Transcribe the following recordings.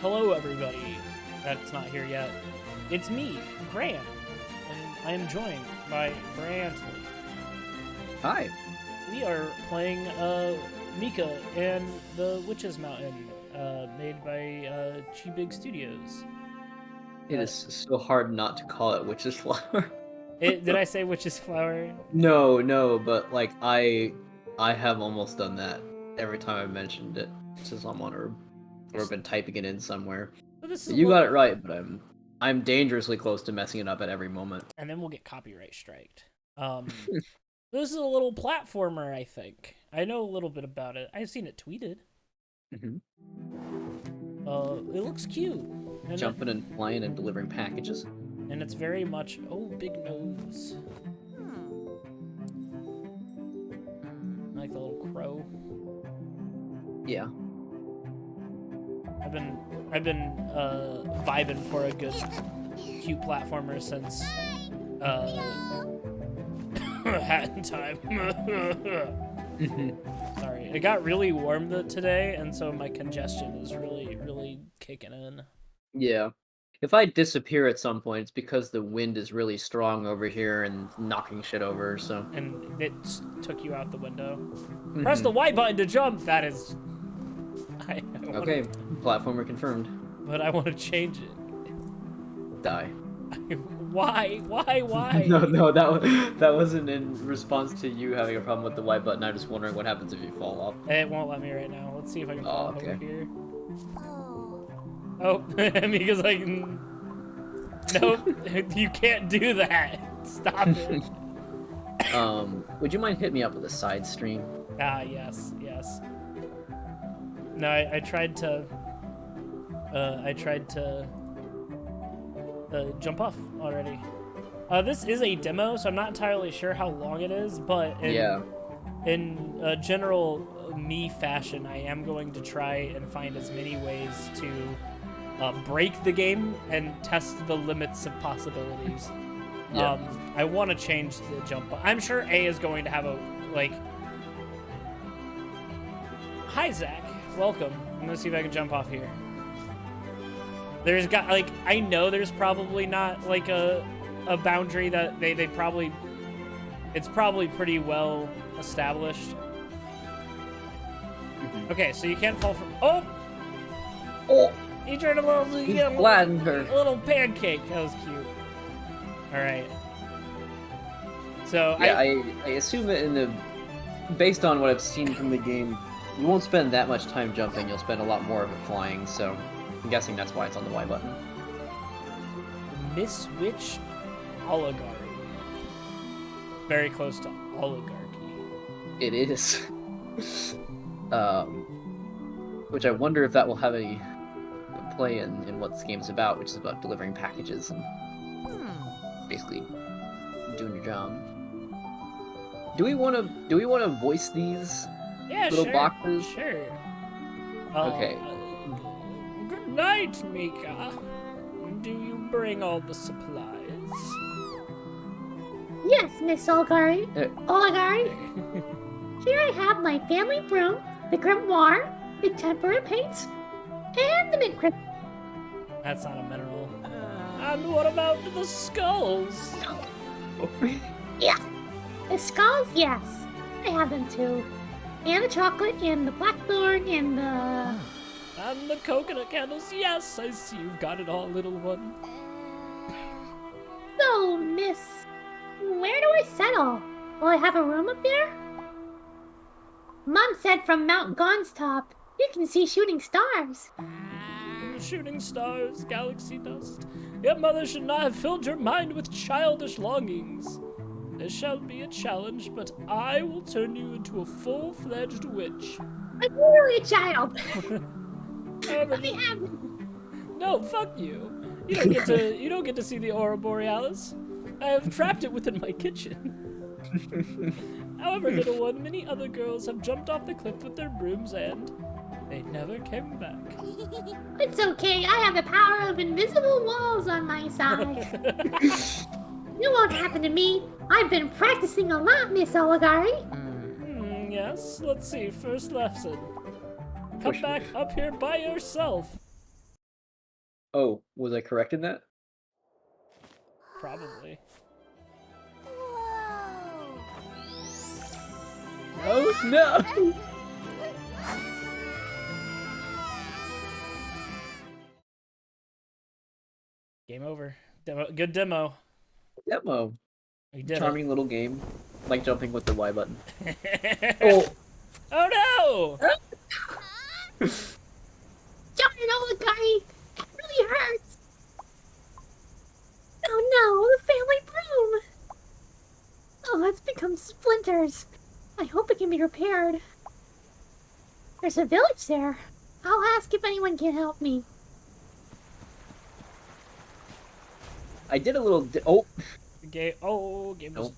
hello everybody that's not here yet. It's me, Grant, and I am joined by Brantley. Hi. We are playing Mika and the Witch's Mountain, made by Big Studios. It is so hard not to call it Witch's Flower. Did I say Witch's Flower? No, but like I have almost done that every time I've mentioned it to someone or been typing it in somewhere. You got it right, but I'm dangerously close to messing it up at every moment. And then we'll get copyright striked. This is a little platformer, I think. I know a little bit about it. I've seen it tweeted. Mm-hmm. It looks cute. And jumping and flying and delivering packages. And it's very much, oh, big nose. I like the little crow. Yeah. I've been vibing for a good cute platformer since Hat in Time. Sorry, it got really warm today, and so my congestion is really kicking in. Yeah. If I disappear at some point, it's because the wind is really strong over here and knocking shit over, so... And it took you out the window. Press the Y button to jump! That is... Okay, platformer confirmed. But I want to change it. Die. Why? No, that wasn't in response to you having a problem with the Y button. I'm just wondering what happens if you fall off. It won't let me right now. Let's see if I can fall off okay. over here. Oh, Mika's like, nope, you can't do that. Stop it. Would you mind hitting me up with a side stream? Ah, yes. No, I tried to jump off already. This is a demo, so I'm not entirely sure how long it is, but in general me fashion, I am going to try and find as many ways to break the game and test the limits of possibilities. Yeah. I want to change the jump. I'm sure A is going to have a, like... Hi, Zach. Welcome. I'm gonna see if I can jump off here. There's got, like, I know there's probably not, like, a boundary that they probably... It's probably pretty well established. Okay, so you can't fall from... Oh! You turned a little... Flattened her. A little pancake. That was cute. Alright. So, yeah, I assume that based on what I've seen from the game, you won't spend that much time jumping, you'll spend a lot more of it flying, so I'm guessing that's why it's on the Y button. Miss Witch Oligarchy. Very close to oligarchy. It is. Which I wonder if that will have any play in what this game's about, which is about delivering packages and basically doing your job. Do we want to voice these little boxes? Sure. Okay. Good night, Mika. Do you bring all the supplies? Yes, Miss Olgari. Here I have my family broom, the grimoire, the tempera paints, and the mint crisp. That's not a mineral. And what about the skulls? Yeah, the skulls, yes. I have them too. And the chocolate, and the blackthorn, and the... And the coconut candles, yes, I see you've got it all, little one. So, miss, where do I settle? Will I have a room up there? Mom said from Mount Gon's top, you can see shooting stars. Shooting stars, galaxy dust. Your mother should not have filled your mind with childish longings. There shall be a challenge, but I will turn you into a full-fledged witch. I'm really a child. Let me have it. No, fuck you. You don't get to see the Aurora Borealis. I have trapped it within my kitchen. However, little one, many other girls have jumped off the cliff with their brooms and they never came back. It's okay. I have the power of invisible walls on my side. It won't happen to me. I've been practicing a lot, Miss Oligari. Yes, let's see. First lesson. Come back up here by yourself. Oh, was I correct in that? Probably. Oh no! Game over. Demo, good demo. Demo. We did Charming little game. Like jumping with the Y button. it. Oh! Oh no! Darn it, Oligari! That really hurts! Oh no, the family broom! Oh, it's become splinters. I hope it can be repaired. There's a village there. I'll ask if anyone can help me. I did a little. Oh! Game. Oh, game was. Nope.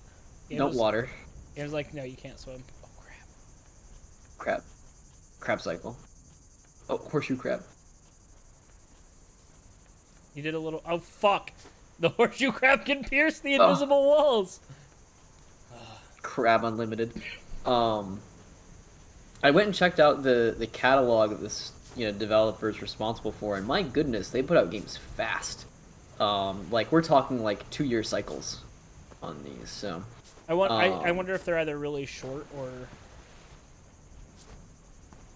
Game Don't was, water. Game was like, no, you can't swim. Oh crap. Crab. Crab cycle. Oh, horseshoe crab. You did a little. Oh fuck! The horseshoe crab can pierce the invisible walls. Crab Unlimited. I went and checked out the catalog that this developer is responsible for, and my goodness, they put out games fast. Like we're talking like 2-year cycles on these. So I wonder if they're either really short or.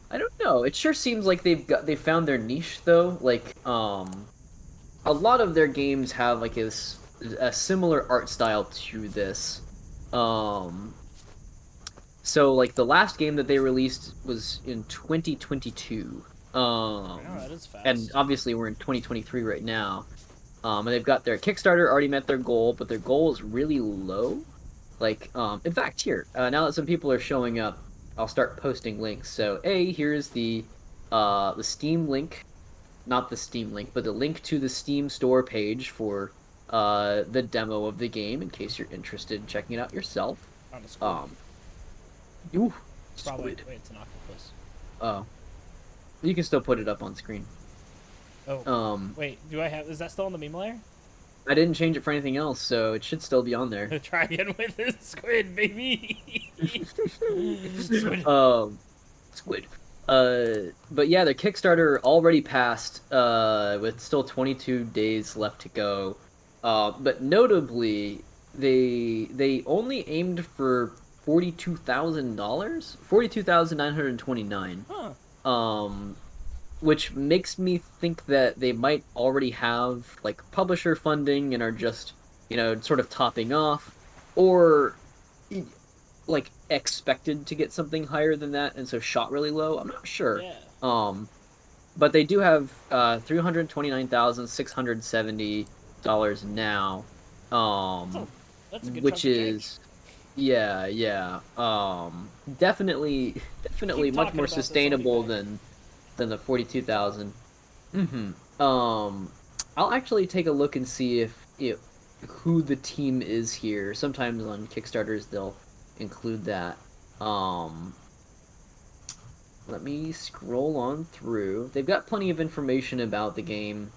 I don't know. It sure seems like they found their niche though. Like a lot of their games have like a similar art style to this. So like the last game that they released was in 2022. That is fast. And obviously we're in 2023 right now. And they've got their Kickstarter already met their goal, but their goal is really low. Like, in fact, here, now that some people are showing up, I'll start posting links. So, here's the Steam link, not the Steam link, but the link to the Steam store page for the demo of the game, in case you're interested in checking it out yourself. Ooh, Probably. squid. Wait, it's an octopus. Oh, you can still put it up on screen. Oh. Wait, do I have? Is that still on the meme layer? I didn't change it for anything else, so it should still be on there. Try again with this squid, baby. Squid. Squid. But yeah, their Kickstarter already passed, with still 22 days left to go. But notably, they only aimed for $42,000, $42,929. Huh. Which makes me think that they might already have like publisher funding and are just sort of topping off, or like expected to get something higher than that and so shot really low. I'm not sure. Yeah. But they do have $329,670 now. That's a good Which chunk of is yeah. Definitely Keep much talking more about this, I'll be sustainable back. than the 42,000. I'll actually take a look and see if who the team is here. Sometimes on Kickstarters they'll include that. Let me scroll on through. They've got plenty of information about the game.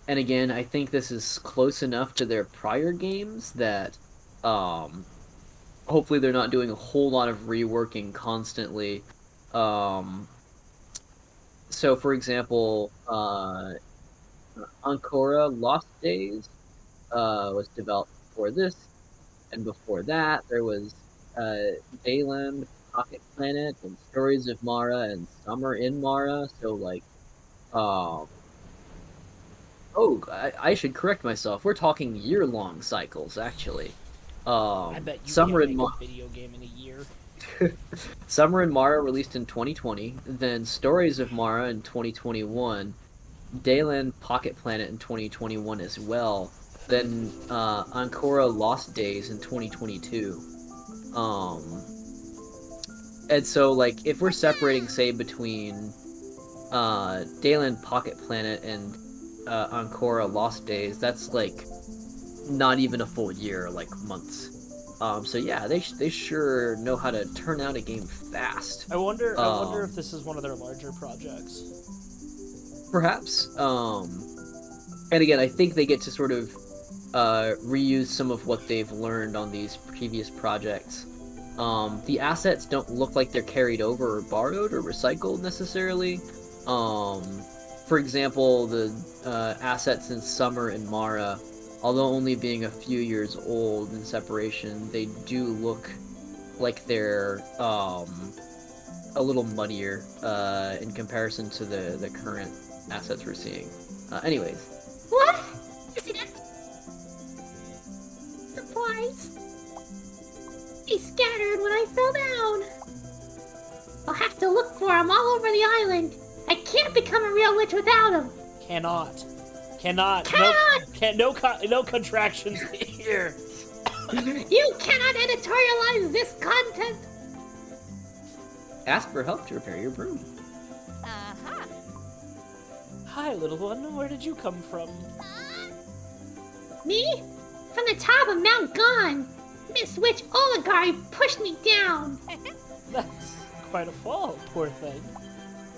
And again, I think this is close enough to their prior games that hopefully they're not doing a whole lot of reworking constantly. So, for example, Ancora Lost Days was developed before this, and before that there was Dayland, Pocket Planet, and Stories of Mara, and Summer in Mara. So, like, I should correct myself. We're talking year-long cycles, actually. I bet you Summer can't in make Mara. a video game in a year. Summer in Mara released in 2020, then Stories of Mara in 2021, Dayland Pocket Planet in 2021 as well, then Ancora Lost Days in 2022. And so, like, if we're separating, say, between Dayland Pocket Planet and Ancora Lost Days, that's, like, not even a full year, like, months. So yeah, they sure know how to turn out a game fast. I wonder if this is one of their larger projects. Perhaps. And again, I think they get to sort of reuse some of what they've learned on these previous projects. The assets don't look like they're carried over or borrowed or recycled necessarily. for example, the assets in Summer and Mara, although only being a few years old in separation, they do look like they're a little muddier in comparison to the current assets we're seeing. Anyways. What? Is it supplies? They scattered when I fell down. I'll have to look for them all over the island. I can't become a real witch without them. Cannot. No contractions here. You cannot editorialize this content. Ask for help to repair your broom. Uh-huh. Hi, little one. Where did you come from? Me? From the top of Mount Gon. Miss Witch Oligari pushed me down. That's quite a fall, poor thing.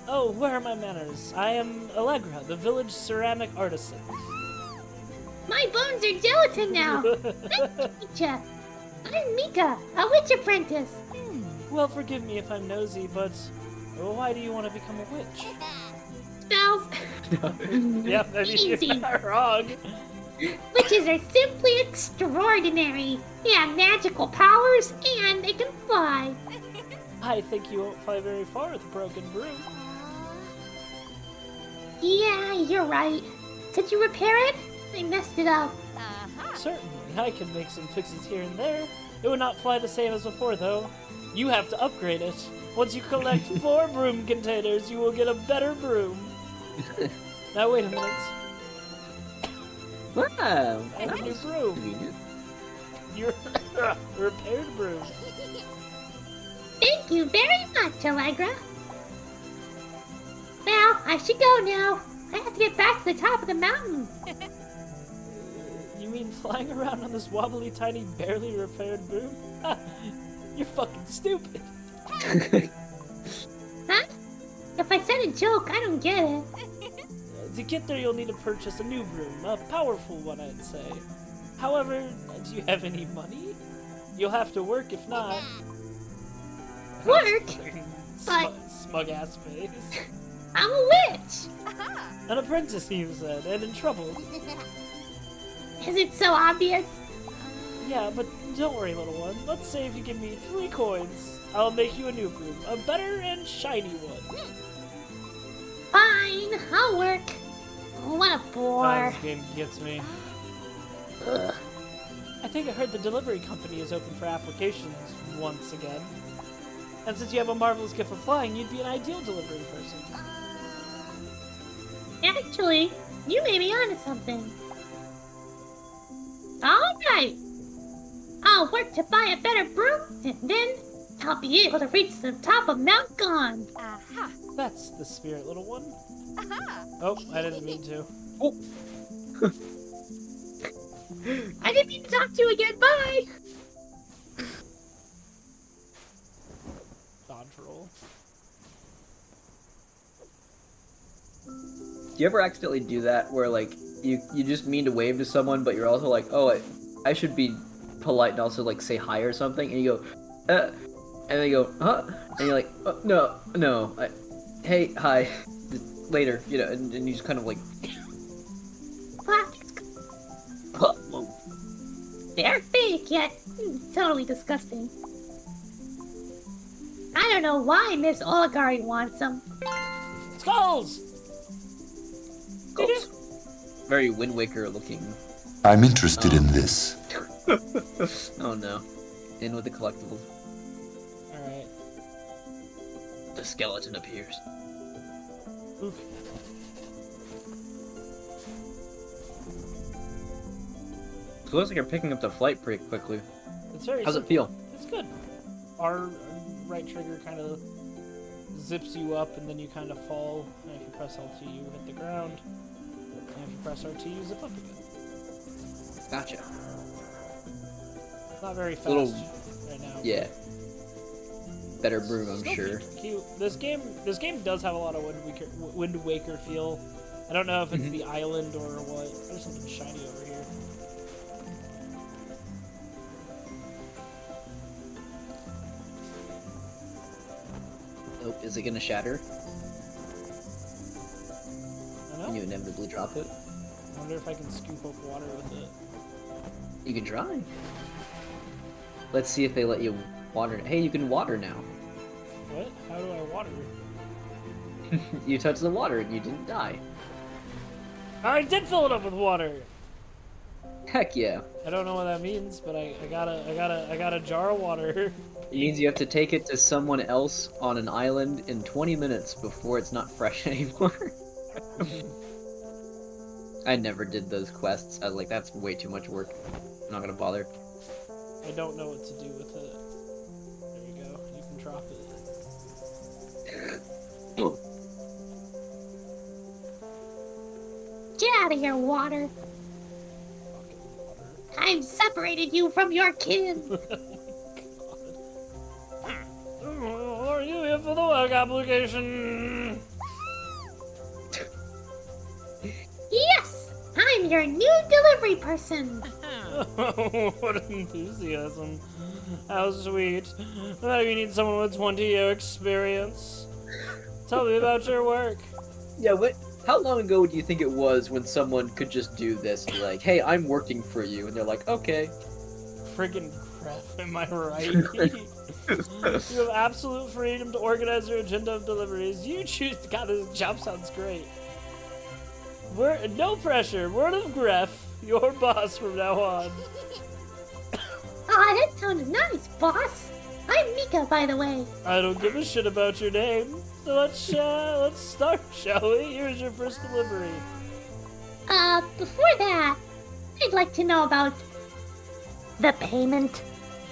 Oh, where are my manners? I am Allegra, the village ceramic artisan. My bones are gelatin now. Nice to meet ya. I'm Mika, a witch apprentice. Well, forgive me if I'm nosy, but why do you want to become a witch? Spells. Yep, I mean, Easy. you're not wrong. Witches are simply extraordinary. They have magical powers and they can fly. I think you won't fly very far with a broken broom. Yeah, you're right. Did you repair it? I messed it up. Uh-huh. Certainly, I can make some fixes here and there. It would not fly the same as before, though. You have to upgrade it. Once you collect 4 broom containers, you will get a better broom. Now wait a minute. Wow, I have a new broom. convenient. Your repaired broom. Thank you very much, Allegra. Well, I should go now. I have to get back to the top of the mountain. You mean flying around on this wobbly, tiny, barely repaired broom? You're fucking stupid. Huh? If I said a joke, I don't get it. To get there, you'll need to purchase a new broom, a powerful one, I'd say. However, do you have any money? You'll have to work if not. Work? But- Smug-ass face. I'm a witch. An apprentice, you said, and in trouble. Is it so obvious? Yeah, but don't worry, little one. Let's say if you give me 3 coins, I'll make you a new broom, a better and shiny one. Fine, I'll work. Oh, what a bore. This game gets me. Ugh. I think I heard the delivery company is open for applications once again. And since you have a marvelous gift of flying, you'd be an ideal delivery person. Actually, you may be onto something. Alright. I'll work to buy a better broom, and then I'll be able to reach the top of Mount Gon. Uh-huh. That's the spirit, little one. Uh-huh. Oh, I didn't mean to. Oh. I didn't mean to talk to you again. Bye. Dodge roll. Do you ever accidentally do that where like you just mean to wave to someone, but you're also like, oh, I should be polite and also like say hi or something, and you go, and they go, huh? And you're like, no, hey, hi, later, you know, and you just kind of like, They're fake, yet totally disgusting. I don't know why Miss Oligari wants them. Skulls! Ghost. Very Wind Waker looking. I'm interested in this. Oh no. In with the collectibles. Alright. The skeleton appears. Oof. So it looks like you're picking up the flight pretty quickly. It's very How's it simple. feel? It's good. Our right trigger kind of zips you up, and then you kind of fall. And if you press L2, you hit the ground. And if you press R2, you zip up again. Gotcha. Not very fast Little- right now. Yeah. Better broom, I'm Still sure. cute. This game does have a lot of Wind Waker feel. I don't know if it's the island or what. There's something shiny over here. Oh, is it gonna shatter? and you inevitably drop it. I wonder if I can scoop up water with it. You can try. Let's see if they let you water. Hey, you can water now. What? How do I water? You touched the water and you didn't die. I did fill it up with water. Heck yeah. I don't know what that means, but I got a jar of water. It means you have to take it to someone else on an island in 20 minutes before it's not fresh anymore. I never did those quests. I was like, that's way too much work. I'm not gonna bother. I don't know what to do with it. There you go. You can drop it. Get out of here, water. Fucking water. I've separated you from your kin. Are you here for the work application? Yes, I'm your new delivery person. What enthusiasm. How sweet. Maybe you need someone with 20-year experience. Tell me about your work. Yeah, what? How long ago do you think it was when someone could just do this? Be like, hey, I'm working for you. And they're like, okay. Friggin' crap, am I right? You have absolute freedom to organize your agenda of deliveries. You choose. God, this job sounds great. No pressure. Word of Gref, your boss from now on. Aw, that sounds nice, boss. I'm Mika, by the way. I don't give a shit about your name. So let's start, shall we? Here's your first delivery. Before that, I'd like to know about the payment.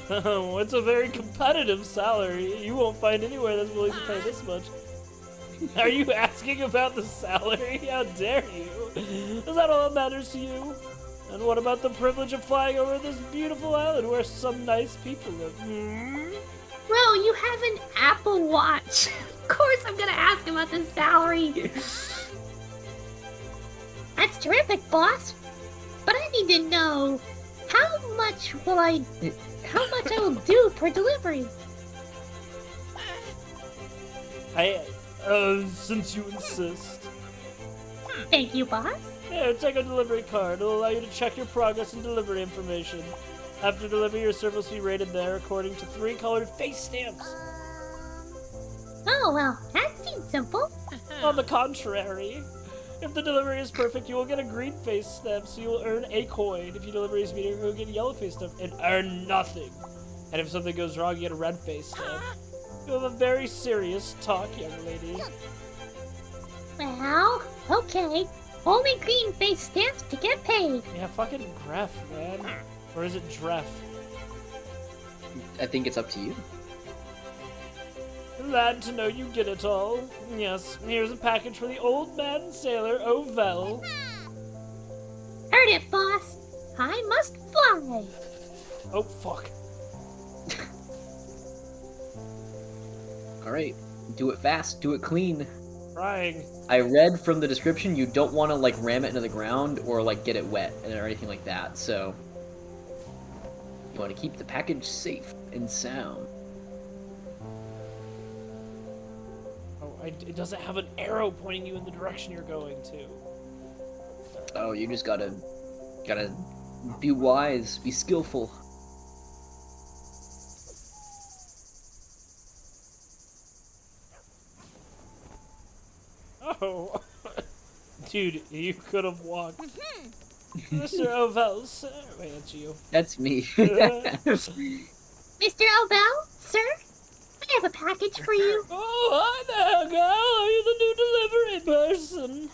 Oh, it's a very competitive salary. You won't find anywhere that's willing to pay this much. Are you asking about the salary? How dare you? Is that all that matters to you? And what about the privilege of flying over this beautiful island where some nice people live? Bro, you have an Apple Watch. Of course I'm gonna ask about the salary. That's terrific, boss. But I need to know how much I will do per delivery. Since you insist. Thank you, boss. Here, take a delivery card. It'll allow you to check your progress and delivery information. After delivery, your service will be rated there according to 3 colored face stamps. Oh, well, that seems simple. On the contrary, if the delivery is perfect, you will get a green face stamp, so you will earn a coin. If your delivery is mediocre, you'll get a yellow face stamp and earn nothing. And if something goes wrong, you get a red face stamp. You have a very serious talk, young lady. Well, okay. Only green face stamps to get paid. Yeah, fucking Gref, man. Or is it Dref? I think it's up to you. Glad to know you get it all. Yes, here's a package for the old man sailor Ovel. Heard it, boss. I must fly. Oh, fuck. Alright, do it fast, do it clean. Trying. I read from the description you don't want to like ram it into the ground or like get it wet or anything like that, so you want to keep the package safe and sound. Oh, it doesn't have an arrow pointing you in the direction you're going to. Oh, you just gotta be wise, be skillful. Oh, dude, you could have walked. Mr. Ovel, sir. Wait, that's you. That's me. Mr. Obel, sir? I have a package for you. Oh, hi there, girl. Are you the new delivery person?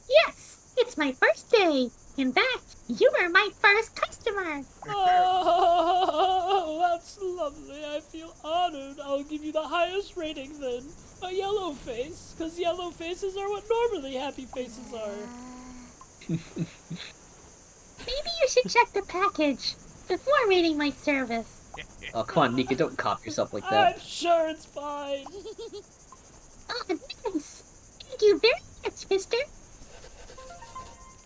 Yes, it's my first day. In fact, you were my first customer. Oh, that's lovely. I feel honored. I'll give you the highest rating then. A yellow face, because yellow faces are what normally happy faces are. Maybe you should check the package before rating my service. Oh, come on, Mika, don't cop yourself like that. I'm sure it's fine. Oh, nice. Thank you very much, mister.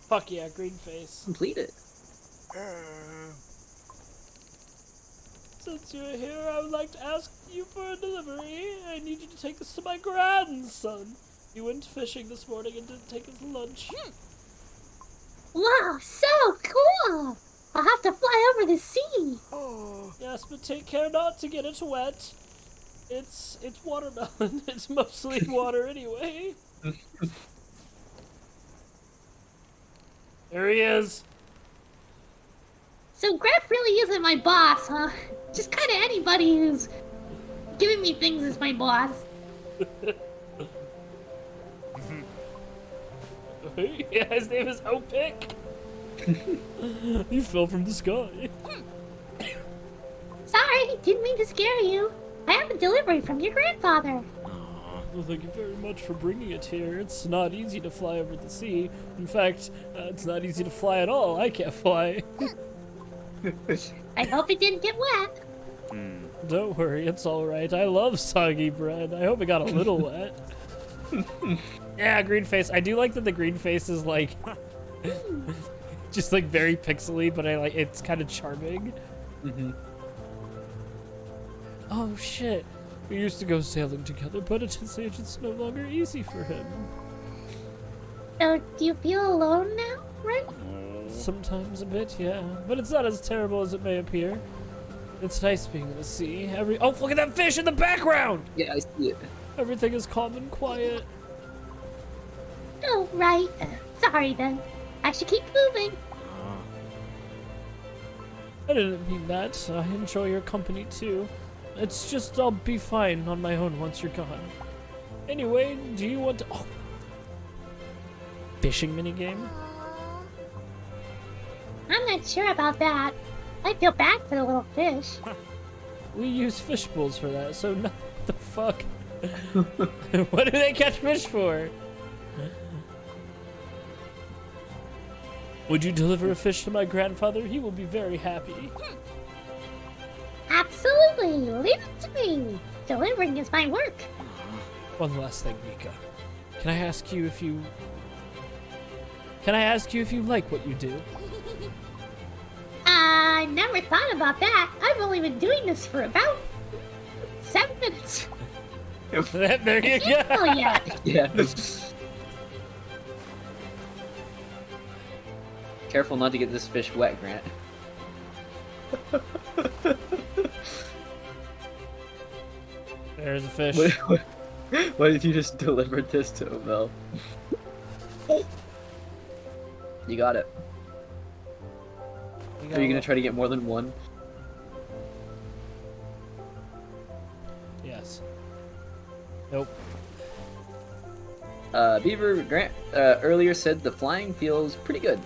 Fuck yeah, green face. Complete it. Since you're here, I would like to ask you for a delivery. I need you to take this to my grandson. He went fishing this morning and didn't take his lunch. Wow, so cool! I'll have to fly over the sea. Yes, but take care not to get it wet. It's watermelon. It's mostly water anyway. There he is. So Graf really isn't my boss, huh? Just kind of anybody who's giving me things is my boss. Yeah, his name is Opic. He fell from the sky. Sorry, didn't mean to scare you. I have a delivery from your grandfather. Well, thank you very much for bringing it here. It's not easy to fly over the sea. In fact, it's not easy to fly at all. I can't fly. I hope it didn't get wet. Don't worry, it's all right. I love soggy bread. I hope it got a little wet. Yeah, green face. I do like that the green face is like just like very pixely, but I like it's kind of charming. Oh shit. We used to go sailing together, but at his age it's no longer easy for him. So, do you feel alone now, right? Sometimes a bit, yeah. But it's not as terrible as it may appear. It's nice being in the sea. Oh, look at that fish in the background! Yeah, I see it. Everything is calm and quiet. Oh, right. Sorry then. I should keep moving. I didn't mean that. I enjoy your company too. It's just I'll be fine on my own once you're gone. Anyway, do you want to... Oh. Fishing minigame? I'm not sure about that. I feel bad for the little fish. We use fish bowls for that, so no, what the fuck? What do they catch fish for? Would you deliver a fish to my grandfather? He will be very happy. Absolutely. Leave it to me. Delivering is my work. One last thing, Mika. Can I ask you if you like what you do? I never thought about that. I've only been doing this for about 7 minutes. There you go. Oh yeah. Yeah. Careful not to get this fish wet, Grant. There's a fish. What if you just delivered this to him, Mel? You got it. Are you gonna try to get more than one? Yes. Nope. Beaver Grant earlier said the flying feels pretty good.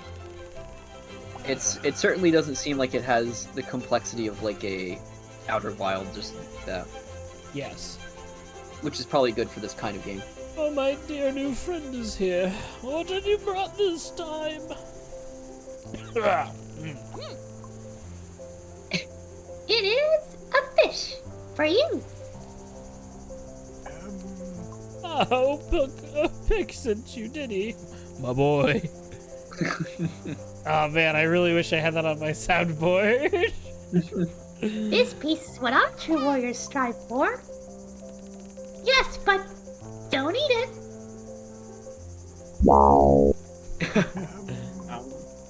It certainly doesn't seem like it has the complexity of like a Outer Wilds or something like that. Yes. Which is probably good for this kind of game. Oh, my dear new friend is here. What have you brought this time? It is a fish for you. Oh, Pick sent you, did he? My boy. Oh man, I really wish I had that on my soundboard. This piece is what all true warriors strive for. Yes, but don't eat it.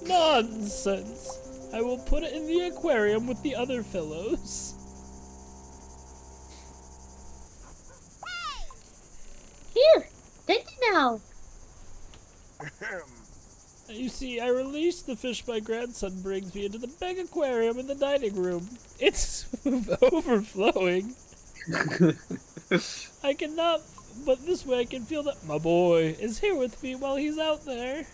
Nonsense. I will put it in the aquarium with the other fellows. Phew, good to know. You see, I released the fish my grandson brings me into the big aquarium in the dining room. It's overflowing. I cannot, but this way I can feel that my boy is here with me while he's out there.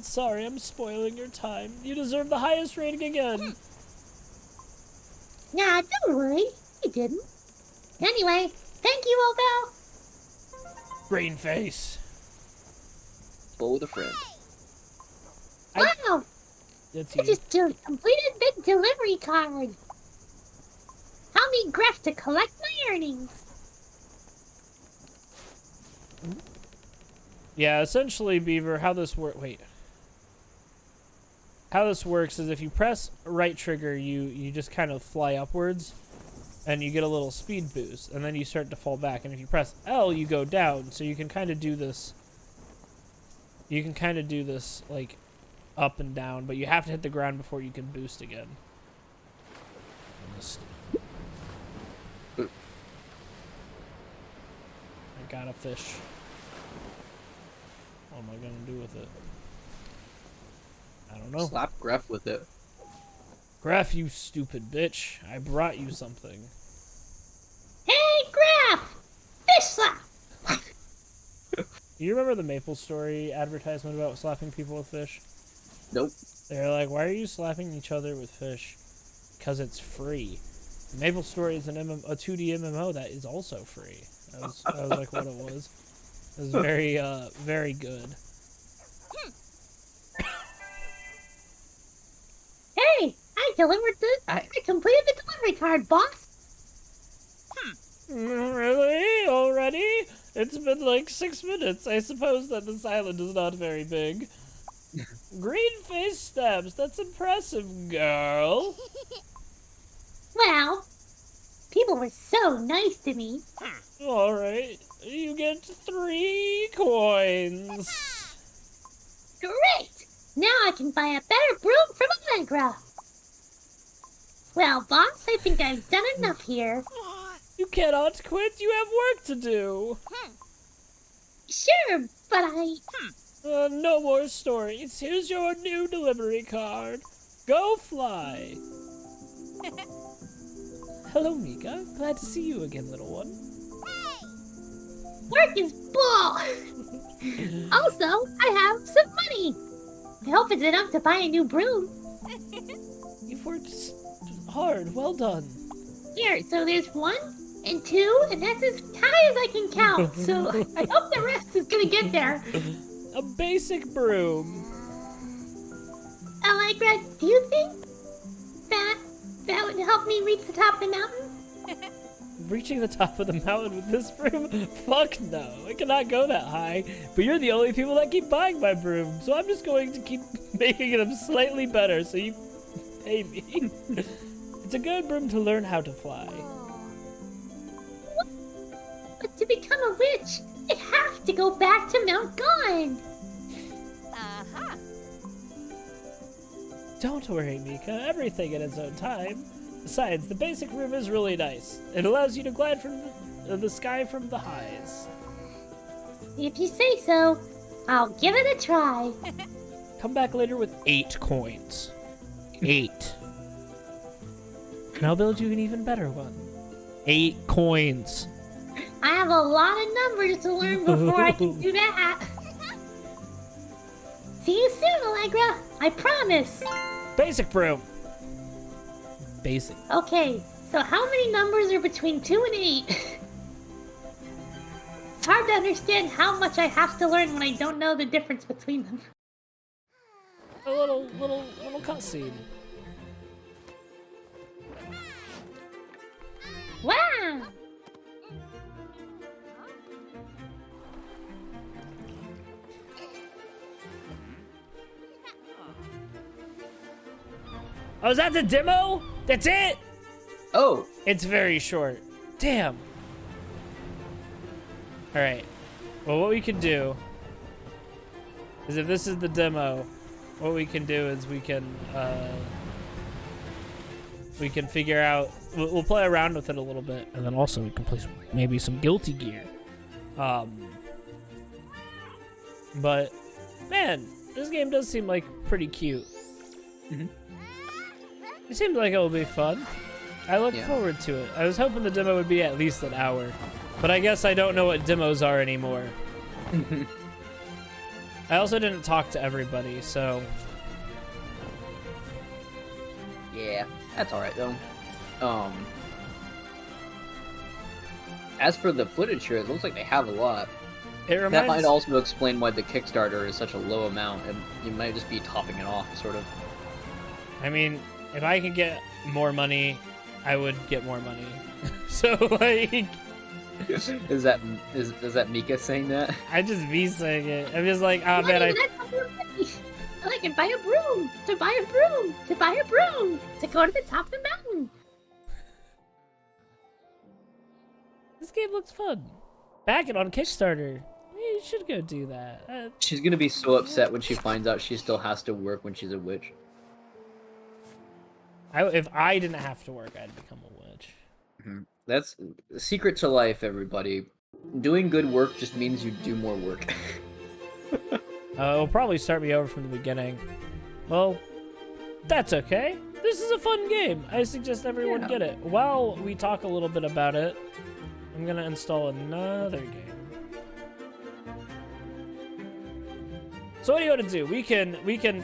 Sorry, I'm spoiling your time. You deserve the highest rating again. Nah, don't worry. You didn't. Anyway, thank you, Obel. Green face. Bowl with a friend. Wow, That's I you. just completed the delivery card. I'll need Graf to collect my earnings. Yeah, essentially, Beaver, how this works... Wait. How this works is if you press right trigger, you just kind of fly upwards. and you get a little speed boost, and then you start to fall back. And if you press L, you go down. So you can kind of do this. You can kind of do this like up and down, but you have to hit the ground before you can boost again. I got a fish. What am I gonna do with it? I don't know. Slap Gref with it. Graf, you stupid bitch. I brought you something. Hey, Graf! Fish slap! You remember the Maple Story advertisement about slapping people with fish? Nope. They're like, why are you slapping each other with fish? Because it's free. Maple Story is a 2D MMO that is also free. That was like what it was. It was very, very good. Hey, I completed the delivery card, boss. Really? Already? It's been like 6 minutes. I suppose that this island is not very big. Green face stabs. That's impressive, girl. Well, people were so nice to me. Alright. You get 3 coins. Great! Now I can buy a better broom from Allegra. Well, boss, I think I've done enough here. You cannot quit. You have work to do. Sure, but No more stories. Here's your new delivery card. Go fly. Hello, Mika. Glad to see you again, little one. work is bull. Also, I have some money. I hope it's enough to buy a new broom. You've worked hard. Well done. Here, so there's 1 and 2, and that's as high as I can count. So I hope the rest is gonna get there. A basic broom. Allegra, do you think that would help me reach the top of the mountain? Reaching the top of the mountain with this broom? Fuck no. It cannot go that high. But you're the only people that keep buying my broom, so I'm just going to keep making them slightly better so you pay me. It's a good broom to learn how to fly. But to become a witch, I have to go back to Mount Gone. Uh-huh. Don't worry, Mika. Everything in its own time. Besides, the basic room is really nice. It allows you to glide from the sky from the highs. If you say so, I'll give it a try. Come back later with 8 coins. 8. And I'll build you an even better one. 8 coins. I have a lot of numbers to learn before I can do that. See you soon, Allegra. I promise. Basic broom. Basic. Okay, so how many numbers are between 2 and 8? It's hard to understand how much I have to learn when I don't know the difference between them. A little cutscene. Wow! Oh, is that the demo? That's it? Oh! It's very short. Damn. Alright. Well, what we can do is if this is the demo, what we can do is we can figure out, we'll play around with it a little bit, and then also we can play maybe some Guilty Gear. But, man, this game does seem like pretty cute. Mm-hmm. It seems like it will be fun. I look forward to it. I was hoping the demo would be at least an hour, but I guess I don't know what demos are anymore. I also didn't talk to everybody, so... Yeah, that's alright though. As for the footage here, it looks like they have a lot. That might also explain why the Kickstarter is such a low amount, and you might just be topping it off, sort of. I mean, if I could get more money, I would get more money. So, like... Is that Mika saying that? I just be saying it. I'm just like, oh man, I can buy a broom, to buy a broom, to buy a broom, to go to the top of the mountain. game looks fun. Back it on Kickstarter. You should go do that. She's gonna be so upset when she finds out she still has to work when she's a witch. If I didn't have to work, I'd become a witch. That's the secret to life, everybody. Doing good work just means you do more work. It'll probably start me over from the beginning. Well, that's okay. This is a fun game. I suggest everyone get it. While we talk a little bit about it, I'm gonna install another game. So what do you want to do?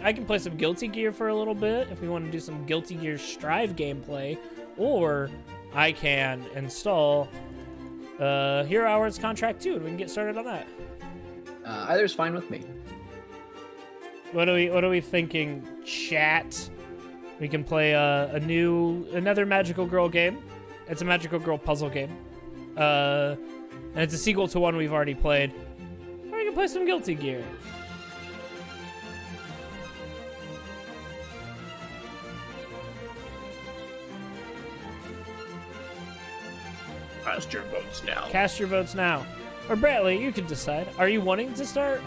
I can play some Guilty Gear for a little bit if we want to do some Guilty Gear Strive gameplay, or I can install Hero Hours Contract 2 and we can get started on that. Either's fine with me. What are we thinking, chat? We can play another Magical Girl game. It's a Magical Girl puzzle game. And it's a sequel to one we've already played. Or we can play some Guilty Gear. Cast your votes now. Cast your votes now. Or Bradley, you can decide. Are you wanting to start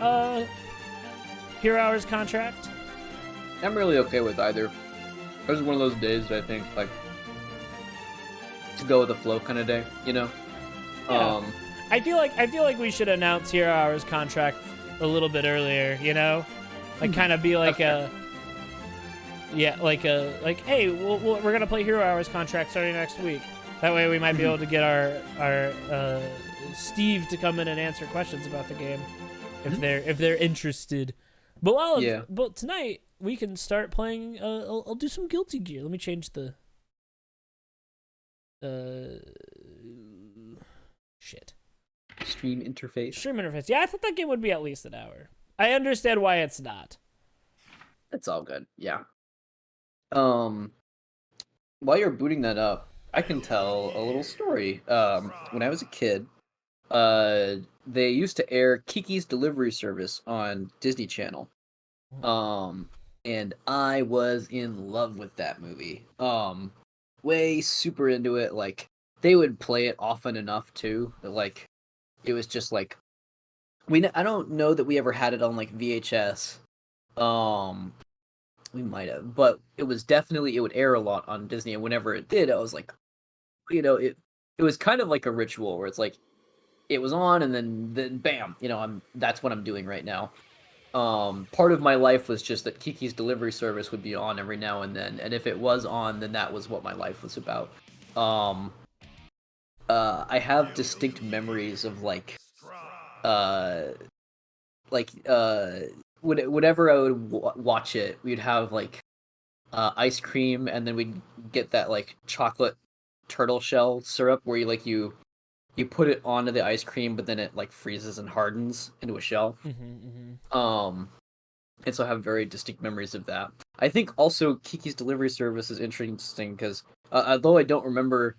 Hero Hours Contract? I'm really okay with either. This is one of those days that I think, like, to go with the flow kind of day, you know? Yeah. I feel like we should announce Hero Hours Contract a little bit earlier, you know? Like, kind of be like hey, we're gonna play Hero Hours Contract starting next week. That way we might be able to get our Steve to come in and answer questions about the game if they're interested. But but tonight we can start playing. I'll do some Guilty Gear. Let me change the stream interface. Stream interface. Yeah, I thought that game would be at least an hour. I understand why it's not. It's all good. Yeah. While you're booting that up, I can tell a little story. When I was a kid, they used to air Kiki's Delivery Service on Disney Channel. And I was in love with that movie. Way super into it. Like, they would play it often enough too. That, like, it was just like, I don't know that we ever had it on like VHS. We might have, but it would air a lot on Disney, and whenever it did, I was like, you know, it was kind of like a ritual where it's like, it was on, and then bam, you know, that's what I'm doing right now. Part of my life was just that Kiki's Delivery Service would be on every now and then, and if it was on, then that was what my life was about. I have distinct memories of whenever I would watch it, we'd have like ice cream, and then we'd get that like chocolate turtle shell syrup where you put it onto the ice cream, but then it like freezes and hardens into a shell. And so I have very distinct memories of that. I think also Kiki's Delivery Service is interesting because although I don't remember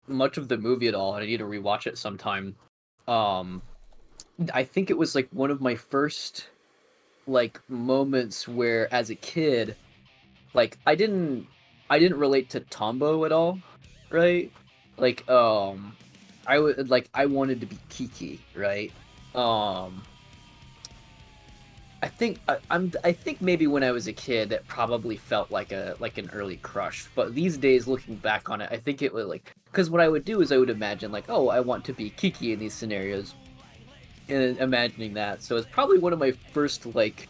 much of the movie at all, and I need to rewatch it sometime. I think it was like one of my first like moments where, as a kid, like I didn't relate to Tombo at all, right? Like I wanted to be Kiki, right? I think maybe when I was a kid that probably felt like an early crush, but these days looking back on it, I think it was like, because what I would do is I would imagine like, oh, I want to be Kiki in these scenarios, and imagining that. So it's probably one of my first like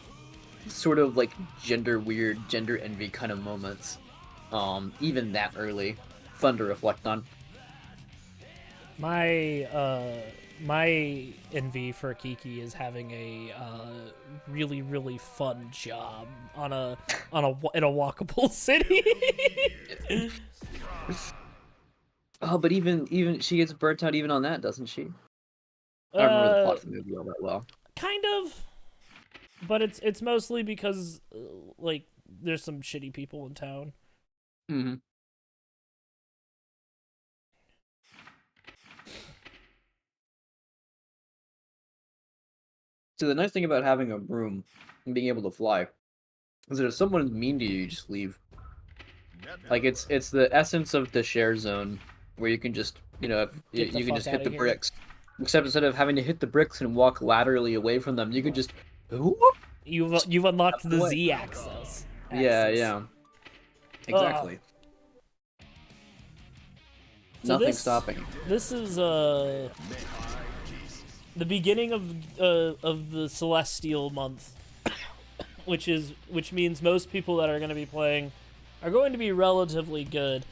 sort of like gender envy kind of moments, even that early. Fun to reflect on. My envy for Kiki is having a really, really fun job in a walkable city. Oh, but even she gets burnt out even on that, doesn't she? I don't remember the plot of the movie all that well. Kind of, but it's mostly because like there's some shitty people in town. Mm-hmm. So the nice thing about having a broom and being able to fly is that if someone's mean to you, you just leave. Like it's the essence of the share zone where you can just, you know, you can fuck just hit outta the here. bricks. Except instead of having to hit the bricks and walk laterally away from them, you can just whoop, You've unlocked up the away. Z axis. Yeah, yeah. Exactly. So Nothing stopping. This is the beginning of the Celestial month, which means most people that are going to be playing are going to be relatively good.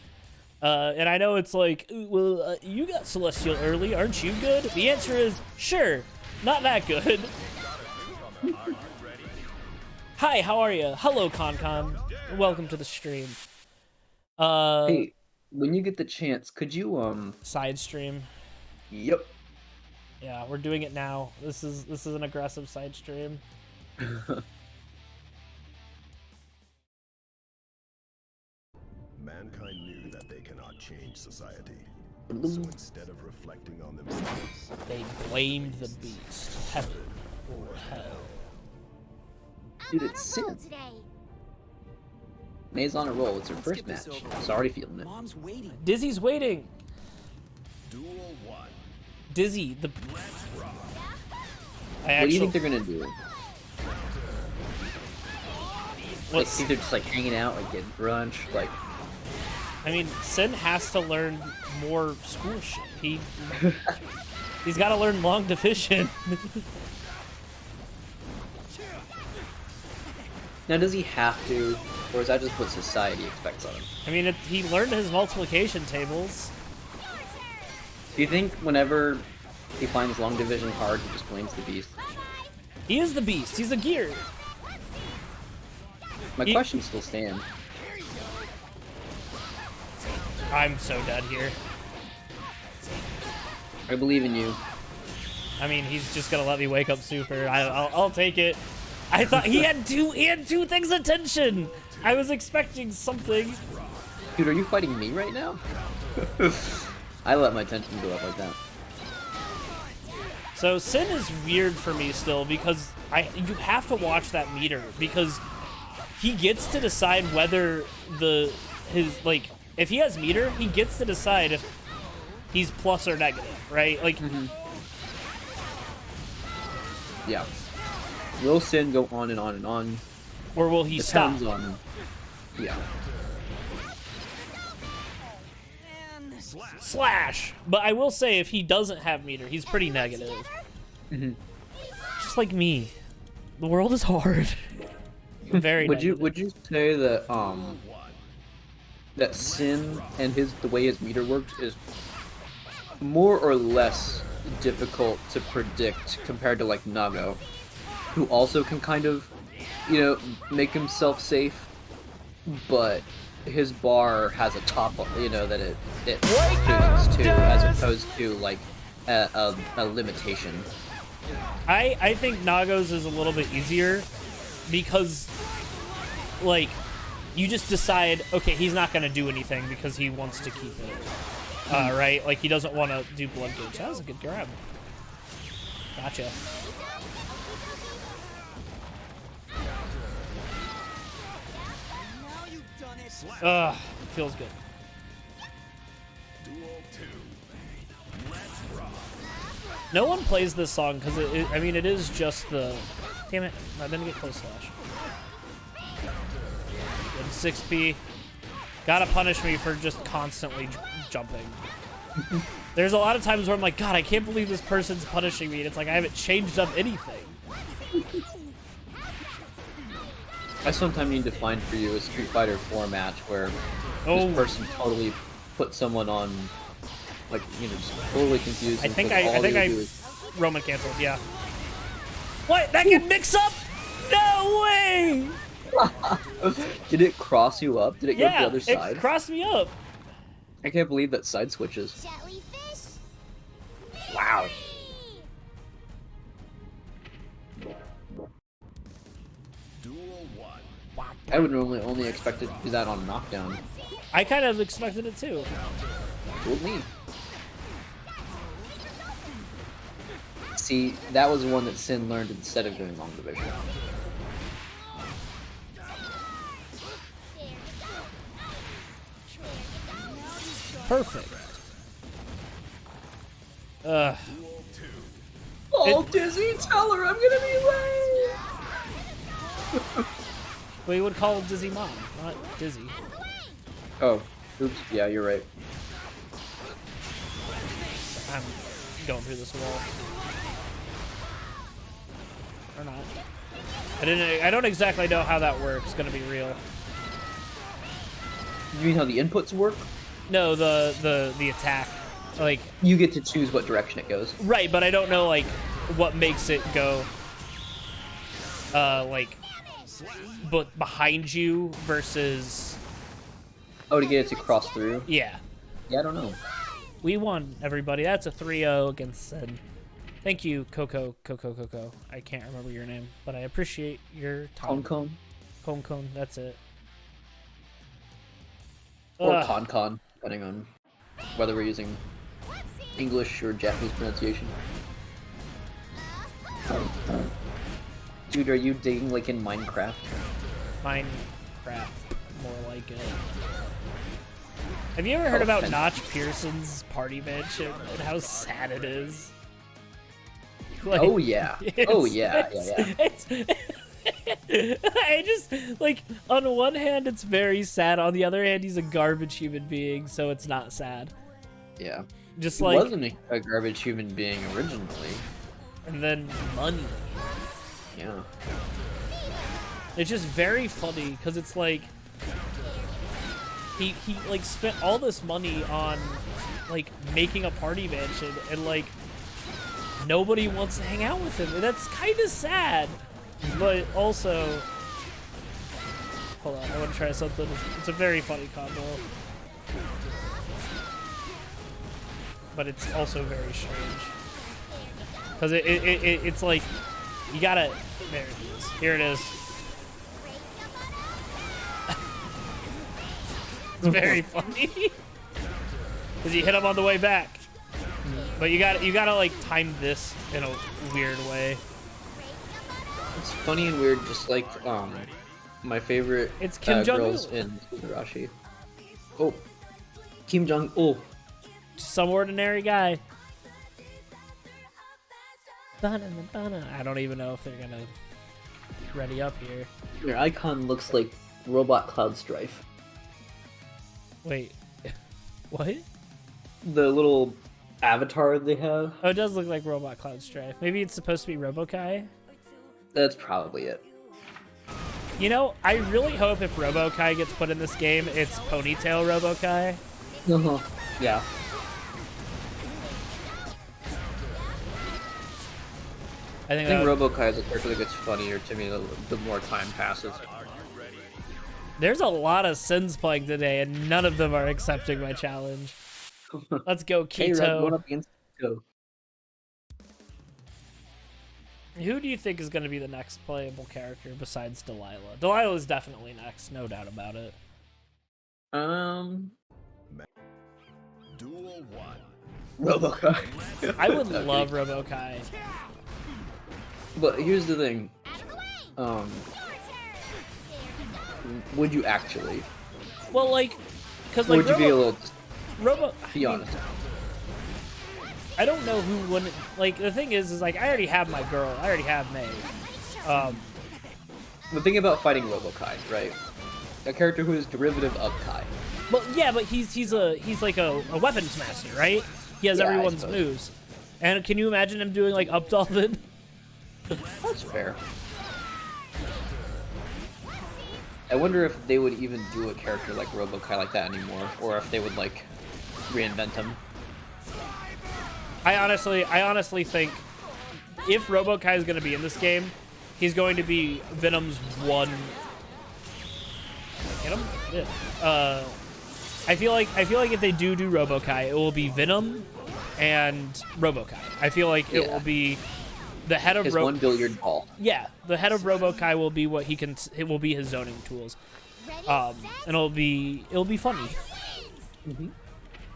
And I know it's like, well, you got Celestial early, aren't you good? The answer is sure, not that good. Hi, how are you? Hello, Con. Welcome to the stream. Hey, when you get the chance, could you Side stream. Yep. Yeah, we're doing it now. This is an aggressive side stream. Mankind knew that they cannot change society. Blue. So instead of reflecting on themselves, They blamed the beast. Heaven or hell. Dude, it's Sin. May's on a roll. It's her first match. She's already feeling it. Mom's waiting. Dizzy's waiting. Duel 1. Dizzy, the. What do you think they're gonna do? Like, What's, think they're just like hanging out, like getting brunch, like. I mean, Sin has to learn more school shit. He's got to learn long division. Now, does he have to, or is that just what society expects of him? I mean, he learned his multiplication tables. Do you think whenever he finds long division hard, he just blames the beast? He is the beast. He's a gear. My question still stands. I'm so dead here. I believe in you. I mean, he's just gonna let me wake up super. I'll take it. I thought he had two things attention. I was expecting something. Dude, are you fighting me right now? I let my tension go up like that. So Sin is weird for me still because you have to watch that meter because he gets to decide whether if he has meter, he gets to decide if he's plus or negative, right? Like, Yeah. Will Sin go on and on and on? or will he stop? Depends on. Yeah. Slash. But I will say, if he doesn't have meter, he's pretty negative. Just like me. The world is hard. Very. Would you say that that Sin and the way his meter works is more or less difficult to predict compared to like Nago, who also can kind of, make himself safe, but his bar has a top, that it boosts to, as opposed to like a limitation. I think Nago's is a little bit easier because, like, you just decide, okay, he's not going to do anything because he wants to keep it. Right? Like, he doesn't want to do blood gauge. That was a good grab. Gotcha. Ugh, feels good. Duel 2. Let's rock. No one plays this song because it is just the. Damn it! I didn't get close slash. Good 6P. Gotta punish me for just constantly jumping. There's a lot of times where I'm like, God, I can't believe this person's punishing me, and it's like I haven't changed up anything. I sometimes need to find for you a Street Fighter 4 match where this person totally put someone on, like, just totally confused. I think I Roman canceled. Yeah. What? That can mix up? No way! Did it cross you up? Did it go to the other side? It crossed me up. I can't believe that side switches. Jellyfish? Wow. Duel 1. I would normally only expect it to do that on knockdown. I kind of expected it too. Fooled me. See, that was one that Sin learned instead of doing long division. Perfect. Ugh. Duel 2. Oh, Dizzy, tell her I'm gonna be late. We would call Dizzy Mom, not Dizzy. Oh, oops. Yeah, you're right. I'm going through this wall. Or not. I don't exactly know how that works, gonna be real. You mean how the inputs work? No, the attack. Like, You get to choose what direction it goes. right, but I don't know like what makes it go like but behind you versus Oh, to get it to cross through? yeah. Yeah, I don't know. We won, everybody. That's a 3-0 against Sin. Thank you, Coco. I can't remember your name, but I appreciate your time. Concon. That's it. Or Ugh. Concon, depending on whether we're using English or Japanese pronunciation. Dude, are you digging like in Minecraft? Minecraft, more like it. Have you ever heard about Notch Pearson's party bench and how sad it is? Like, Oh yeah. Oh yeah. I just like on one hand it's very sad, on the other hand he's a garbage human being, so it's not sad. Yeah. Just He like wasn't a garbage human being originally. and then money. Yeah. It's just very funny because it's like he like spent all this money on like making a party bench and like nobody wants to hang out with him, and that's kind of sad. But also, hold on, I want to try something. It's a very funny combo, but it's also very strange because it's like you gotta. There it is. Here it is. It's very funny because you hit him on the way back, but you gotta like time this in a weird way. It's funny and weird, just like my favorite It's Kim Jong-un. girls in Igarashi. Oh, Kim Jong-un. Some ordinary guy. I don't even know if they're gonna ready up here. Their icon looks like Robot Cloud Strife. Wait, what? The little avatar they have. Oh, it does look like Robot Cloud Strife. Maybe it's supposed to be Robokai. That's probably it. You know, I really hope if Robokai gets put in this game, it's Ponytail Robokai. Yeah. I I think Robokai is a character that gets funnier to me the more time passes. There's a lot of Sins playing today, and none of them are accepting my challenge. Let's go, Hey, Red, going Keto. up against Keto. Who do you think is going to be the next playable character besides Delilah? Delilah is definitely next, no doubt about it. Duel 1. Robokai. I would Okay. love Robokai. But here's the thing. Would you actually? Well, like, because Or like would you be a little? Be I mean, honest. I don't know who wouldn't. Like, the thing is like I already have my girl. I already have May. The thing about fighting Robokai, right? A character who is derivative of Kai. Well, yeah, but he's like a weapons master, right? He has Yeah, I everyone's suppose. moves. And can you imagine him doing like up dolphin? That's fair. I wonder if they would even do a character like Robokai like that anymore, or if they would like reinvent him. I honestly think if Robokai is going to be in this game, he's going to be Venom's one. Get him? Yeah. I feel like if they do Robokai, it will be Venom and Robokai. I feel like it Yeah. will be the head of His one billiard ball. Yeah, the head of Robokai will be what he can. It will be his zoning tools, and it'll be funny. Mm-hmm.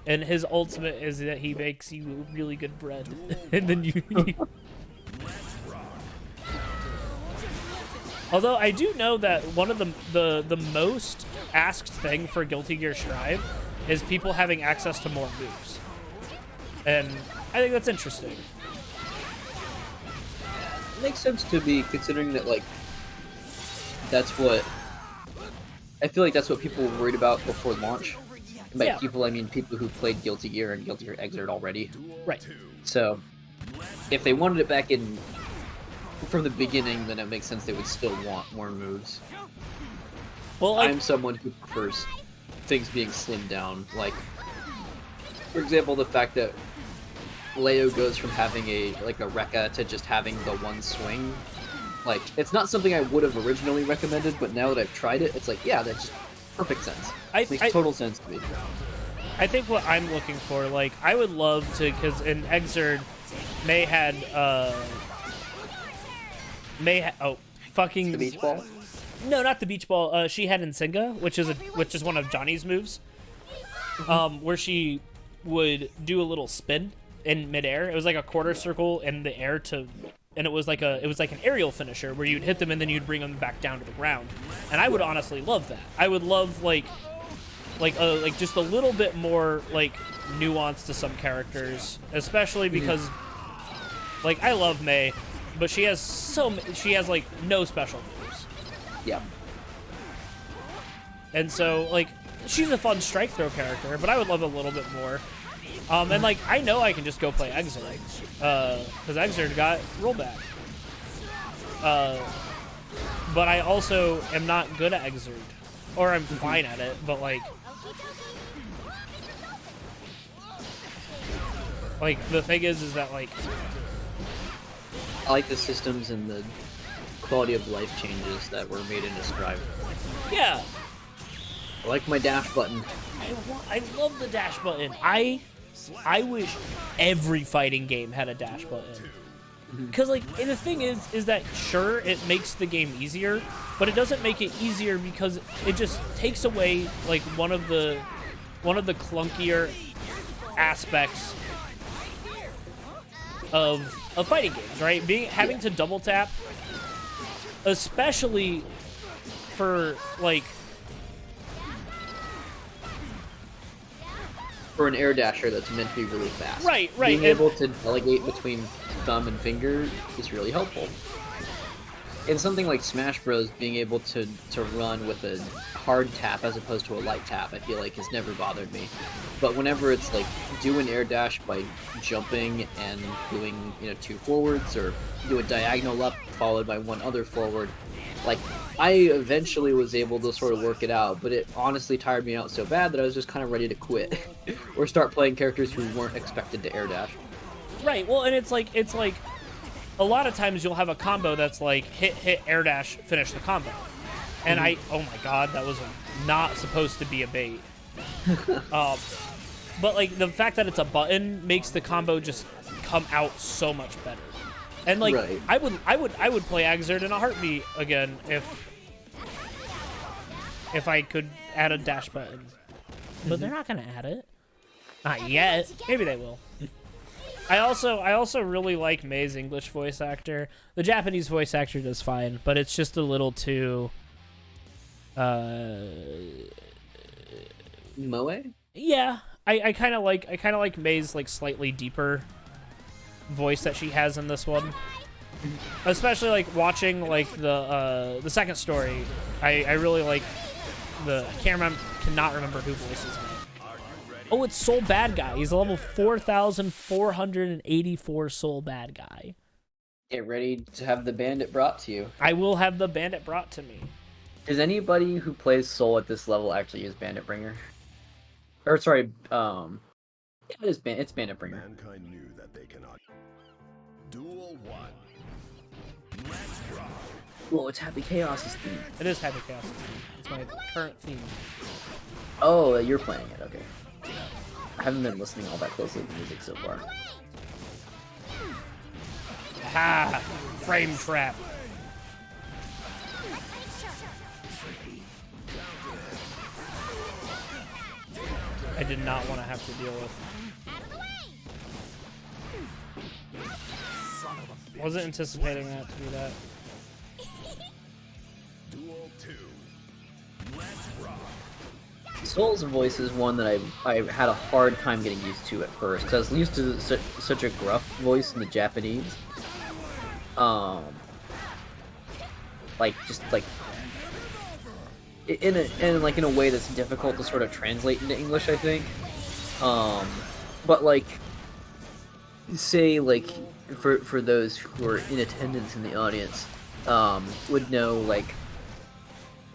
And his ultimate is that he makes you really good bread, and then you. Although I do know that one of the most asked thing for Guilty Gear Strive is people having access to more moves, and I think that's interesting. It makes sense to be, considering that, like, that's what... I feel like that's what people were worried about before launch. And by people, I mean people who played Guilty Gear and Guilty Gear Xrd already. Right. So, if they wanted it back in from the beginning, then it makes sense they would still want more moves. Well, I'm someone who prefers things being slimmed down. Like, for example, the fact that Leo goes from having a Rekka to just having the one swing. Like, it's not something I would have originally recommended, but now that I've tried it, it's like, yeah, that just perfect sense. Makes total sense to me. I think what I'm looking for, like, I would love to, because in Xrd, May had, fucking... The beach ball? No, not the beach ball. She had Nsinga, which is one of Johnny's moves, where she would do a little spin in midair. It was like a quarter circle in the air and it was like an aerial finisher where you'd hit them and then you'd bring them back down to the ground. And I would honestly love that. I would love like just a little bit more like nuance to some characters, especially because like I love May, but she has like no special moves. Yeah. And so like she's a fun strike throw character, but I would love a little bit more. And like I know I can just go play Xrd, because Xrd got rollback. But I also am not good at Xrd, or I'm fine at it. But like the thing is that like I like the systems and the quality of life changes that were made into Strive. Yeah. I like my dash button. I love the dash button. I wish every fighting game had a dash button. Because, like, and the thing is that, sure, it makes the game easier, but it doesn't make it easier because it just takes away, like, one of the clunkier aspects of fighting games, right? Having to double tap, especially for, like... For an air dasher that's meant to be really fast. Right. Being able to delegate between thumb and finger is really helpful. In something like Smash Bros, being able to run with a hard tap as opposed to a light tap, I feel like has never bothered me. But whenever it's like do an air dash by jumping and doing, you know, 2 forwards, or do a diagonal up followed by 1 other forward, like I eventually was able to sort of work it out, but it honestly tired me out so bad that I was just kind of ready to quit or start playing characters who weren't expected to air dash. Right. Well, and it's like a lot of times you'll have a combo that's like hit air dash, finish the combo. And oh my god, that was not supposed to be a bait. But like the fact that it's a button makes the combo just come out so much better. And like I would play Xrd in a heartbeat again if I could add a dash button. But they're not gonna add it. Not yet. Maybe they will. I also really like May's English voice actor. The Japanese voice actor does fine, but it's just a little too Moe? Yeah. I kinda like May's like slightly deeper voice that she has in this one. Especially like watching like the second story. I really like I cannot remember who voices May. Oh, it's Soul Bad Guy. He's a level 4,484 Soul Bad Guy. Get ready to have the bandit brought to you. I will have the bandit brought to me. Does anybody who plays Soul at this level actually use Bandit Bringer? Or sorry, it's Bandit Bringer. Mankind knew that they cannot. Duel 1. Let's rock. Well, it's Happy Chaos's theme. It is Happy Chaos' theme. It's my current theme. Oh, you're playing it, okay. I haven't been listening all that closely to the music so far. Ha! Frame trap. I did not want to have to deal with. Wasn't anticipating that to do that. Duel 2. Let's rock. Soul's voice is one that I had a hard time getting used to at first, because I was used to such a gruff voice in the Japanese. Like just like in a way that's difficult to sort of translate into English, I think. But like, say like for those who are in attendance in the audience, would know, like,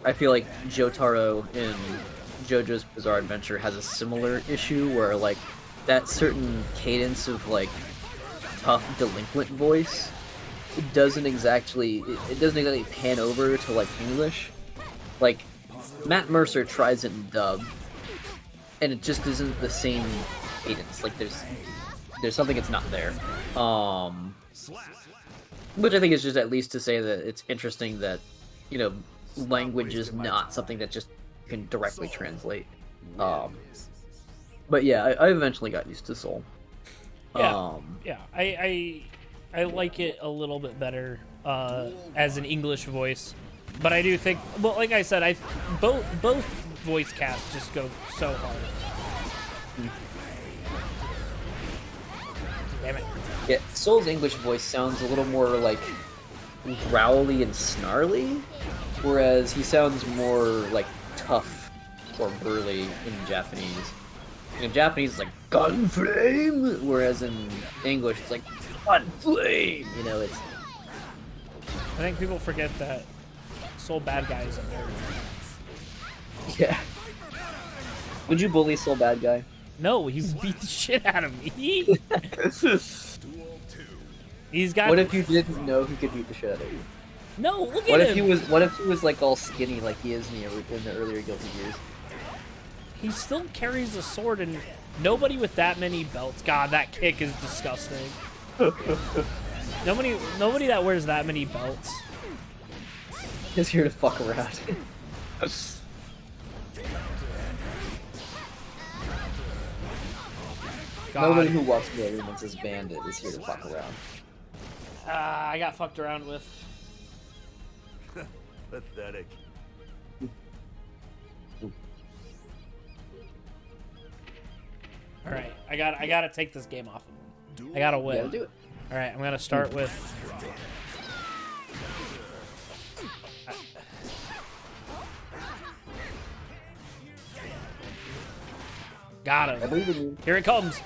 I feel like Jotaro in JoJo's Bizarre Adventure has a similar issue where like that certain cadence of like tough delinquent voice doesn't exactly pan over to like English. Like Matt Mercer tries it in dub, and it just isn't the same cadence. Like there's something that's not there. Which I think is just at least to say that it's interesting that, you know, language is not something that just can directly translate. But yeah, I eventually got used to Soul. Yeah, I like it a little bit better as an English voice, but I do think, well, like I said, both voice casts just go so hard. Damn it. Yeah, Soul's English voice sounds a little more like growly and snarly, whereas he sounds more like tough or burly in Japanese. In Japanese, it's like gun flame, whereas in English, it's like gun flame. You know, it's. I think people forget that Soul Bad Guy is a nerd. Yeah. Would you bully Soul Bad Guy? No, he beat the shit out of me. He's got. What if you didn't know he could beat the shit out of you? No, look What at if him. What if he was like all skinny like he is in the earlier Guilty Gears? He still carries a sword, and nobody with that many belts. God, that kick is disgusting. Nobody that wears that many belts. He's here to fuck around. God. Nobody who walks the arenas as Bandit is here to fuck around. I got fucked around with. Pathetic. All right, I gotta take this game off of him. I gotta win. You gotta do it. All right, I'm gonna start with. Got I him. believe in you. Here it comes.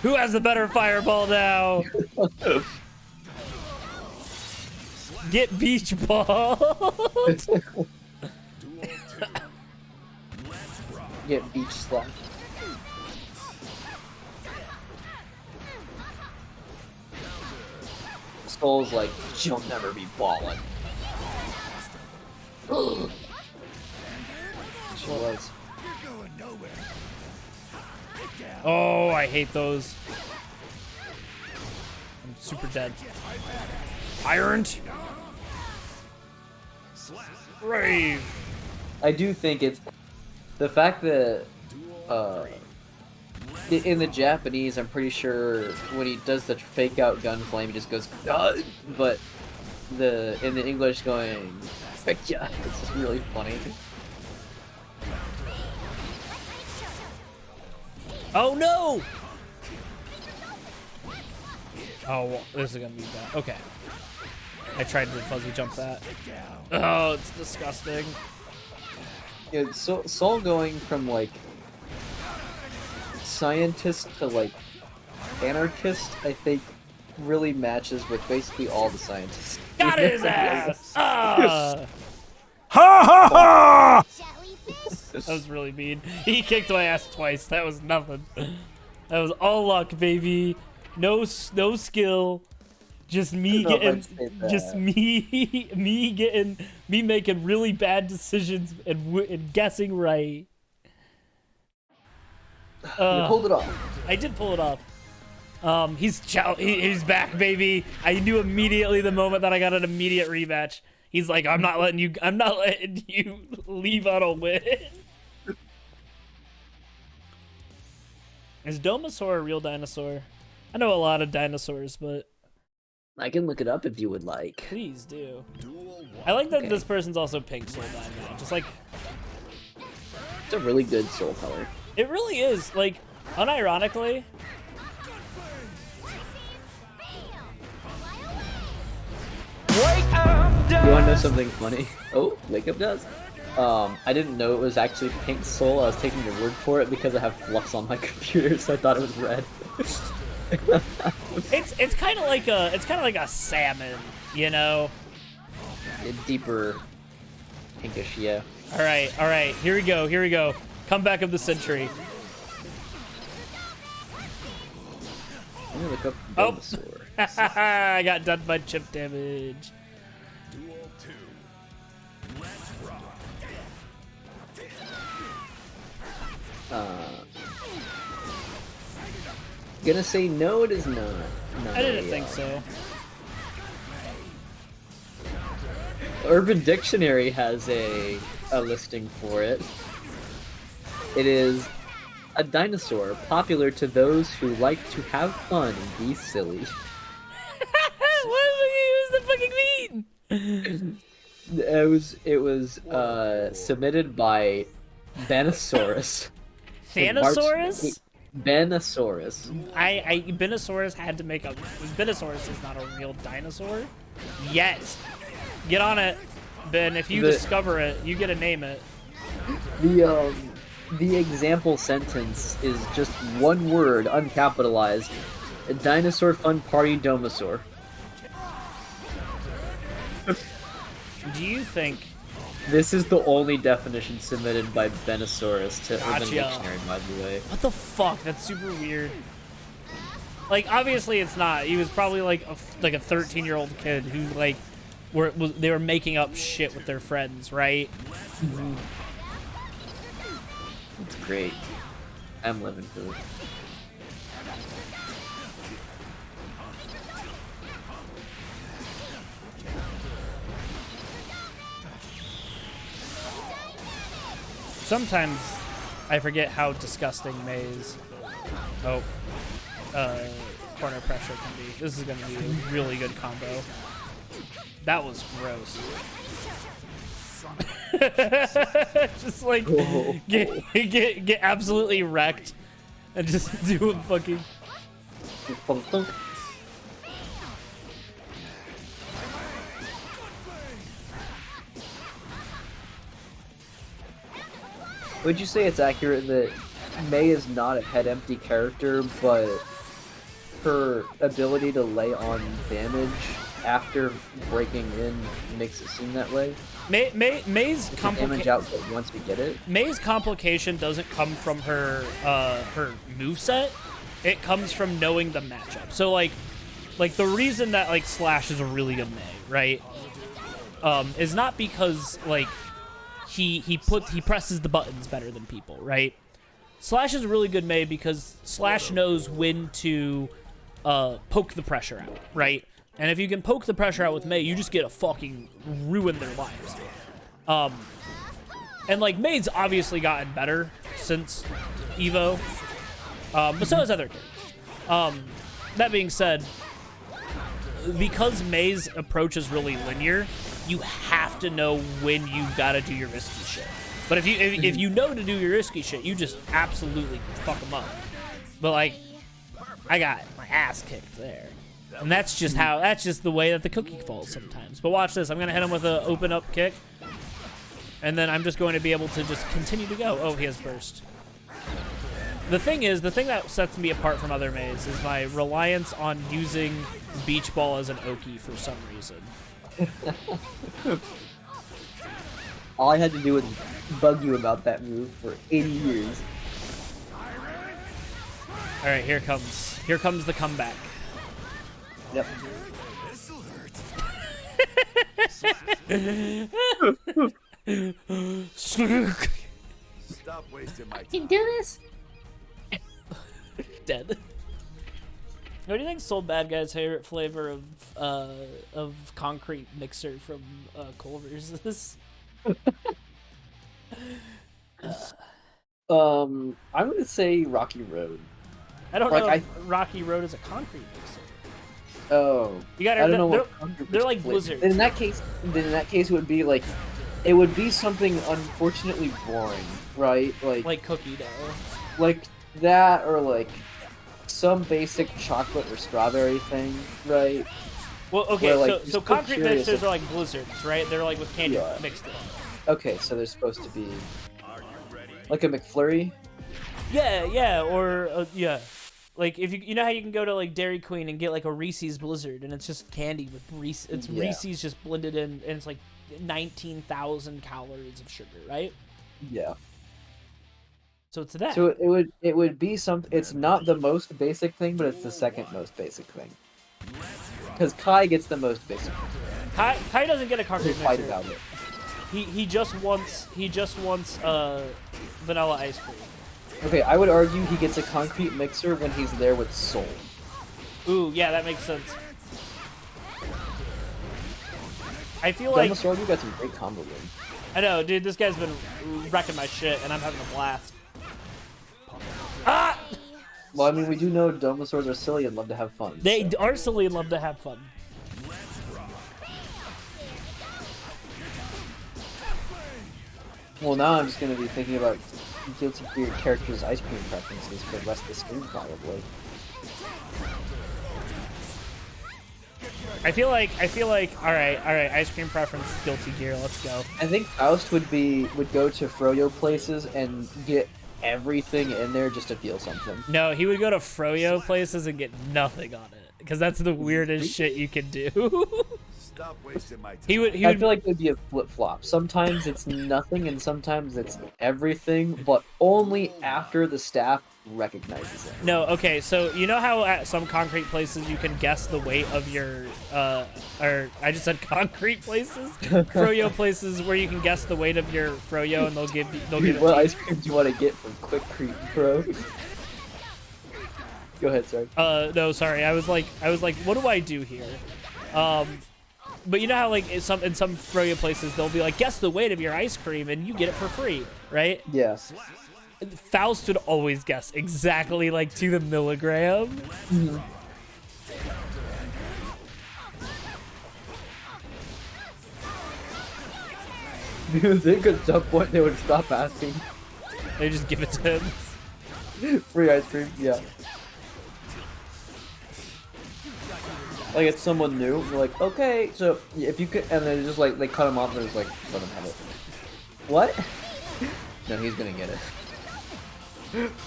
Who has the better fireball now? Get beach ball. Get beach slapped. Skull's like, she'll never be ballin'. She was. Oh, I hate those. I'm super dead. Ironed. Brave. I do think it's the fact that in the Japanese, I'm pretty sure when he does the fake out gun flame, he just goes, but in the English going, yeah, it's just really funny. Oh no! Oh, well, this is gonna be bad. Okay. I tried to fuzzy jump that. Oh, it's disgusting. Yeah, Soul going from like scientist to like anarchist, I think, really matches with basically all the scientists. Got his ass! Ah! Ha ha ha! That was really mean. He kicked my ass twice. That was nothing. That was all luck, baby. No skill. Just me getting, me making really bad decisions and guessing right. You pulled it off. I did pull it off. He's back, baby. I knew immediately the moment that I got an immediate rematch. He's like, I'm not letting you leave on a win. Is Domosaur a real dinosaur? I know a lot of dinosaurs, but I can look it up if you would like. Please do. Duel 1. I like that Okay. this person's also pink soul bad guy. Just like, It's a really good soul color. it really is. Like, unironically, You want to know something funny? Oh, Wake Up does. I didn't know it was actually pink soul. I was taking your word for it because I have flux on my computer, so I thought it was red. it's kind of like a salmon, you know. A deeper pinkish, yeah. All right. Here we go. Comeback of the century. I'm gonna look up Oh. Bulbasaur. I got done by chip damage. Duel 2. Let's rock. Gonna say no, it is not. I didn't think so. Urban Dictionary has a listing for it. It is a dinosaur popular to those who like to have fun and be silly. What does the fucking mean? It was submitted by Benosaurus. Thanosaurus? Benosaurus. Benosaurus had to make a. Benosaurus is not a real dinosaur yet. Get on it, Ben. If you discover it, you get to name it. The example sentence is just one word, uncapitalized. A dinosaur fun party domosaur. Do you think? This is the only definition submitted by Benosaurus to Urban Gotcha. Dictionary, by the way. What the fuck? That's super weird. Like, obviously it's not. He was probably like a 13-year-old kid who like they were making up shit with their friends, right? It's great. I'm living for it. Sometimes I forget how disgusting Maze. Corner pressure can be. This is going to be a really good combo. That was gross. Just like get absolutely wrecked and just do a fucking. Would you say it's accurate that May is not a head empty character, but her ability to lay on damage after breaking in makes it seem that way? May's damage output once we get it. May's complication doesn't come from her her moveset. It comes from knowing the matchup. So like the reason that like Slash is a really good May, right? Is not because like he presses the buttons better than people, right? Slash is a really good May because Slash knows when to poke the pressure out, right? And if you can poke the pressure out with May, you just get to fucking ruin their lives. And like May's obviously gotten better since Evo, but so has other characters. That being said, because May's approach is really linear, you have to know when you gotta do your risky shit. But if you know to do your risky shit, you just absolutely fuck them up. But like, I got my ass kicked there, and that's just the way that the cookie falls sometimes. But watch this. I'm gonna hit him with an open up kick, and then I'm just going to be able to just continue to go. Oh, he has burst. The thing that sets me apart from other Mays is my reliance on using Beach Ball as an Oki for some reason. All I had to do was bug you about that move for 80 years. All right, here comes the comeback. Yep. Stop wasting my time. You do this? Dead. What do you think Sold Bad Guy's favorite flavor of concrete mixer from Culver's is? I'm gonna say Rocky Road. I don't Like, know if Rocky Road is a concrete mixer. Oh, You gotta. I don't know They're like flip. blizzards. In that case, it would be like, it would be something unfortunately boring, right? Like cookie dough. Like that, or like some basic chocolate or strawberry thing, right? Well, okay, Where, like, so you're concrete curious mixers if- are like blizzards, right? They're like with candy Yeah. mixed in. Okay, so they're supposed to be like a McFlurry. Yeah, or yeah. Like if you know how you can go to like Dairy Queen and get like a Reese's Blizzard and it's just candy with Reese's. It's Yeah. Reese's just blended in, and it's like 19,000 calories of sugar, right? Yeah. So it's that. So it would be something. It's not the most basic thing, but it's the second most basic thing. Because Kai gets the most basic. Kai doesn't get a We concrete fight mixer. about it. He just wants vanilla ice cream. Okay, I would argue he gets a concrete mixer when he's there with Soul. Ooh, yeah, that makes sense. I feel like Sword, you got some great combo wins. I know, dude. This guy's been wrecking my shit, and I'm having a blast. Ah! Well, I mean, we do know Domosaurs are silly and love to have fun. They so. are silly and love to have fun. Well, now I'm just going to be thinking about Guilty Gear characters' ice cream preferences for the rest of the stream, probably. I feel like, all right, ice cream preference, Guilty Gear, let's go. I think Faust would go to Froyo places and get everything in there just to feel something. No, he would go to Froyo places and get nothing on it, because that's the weirdest shit you can do. Stop wasting my time. He would. I feel like it would be a flip-flop. Sometimes it's nothing and sometimes it's everything, but only after the staff recognizes it. No, okay, so you know how at some concrete places you can guess the weight of your, or I just said concrete places? Froyo places where you can guess the weight of your Froyo and they'll give it What to you. ice cream do you want to get from Quick Creep, bro? Go ahead, sorry. No, sorry, I was like, what do I do here? But you know how like in some Froyo places they'll be like, guess the weight of your ice cream and you get it for free, right? Yeah. Faust would always guess exactly like to the milligram. Mm-hmm. I think at some point they would stop asking. They just give it to him. Free ice cream, yeah. Like it's someone new, you're like, okay, so if you could, and then just like they cut him off and it's like, let him have it. What? No, he's gonna get it.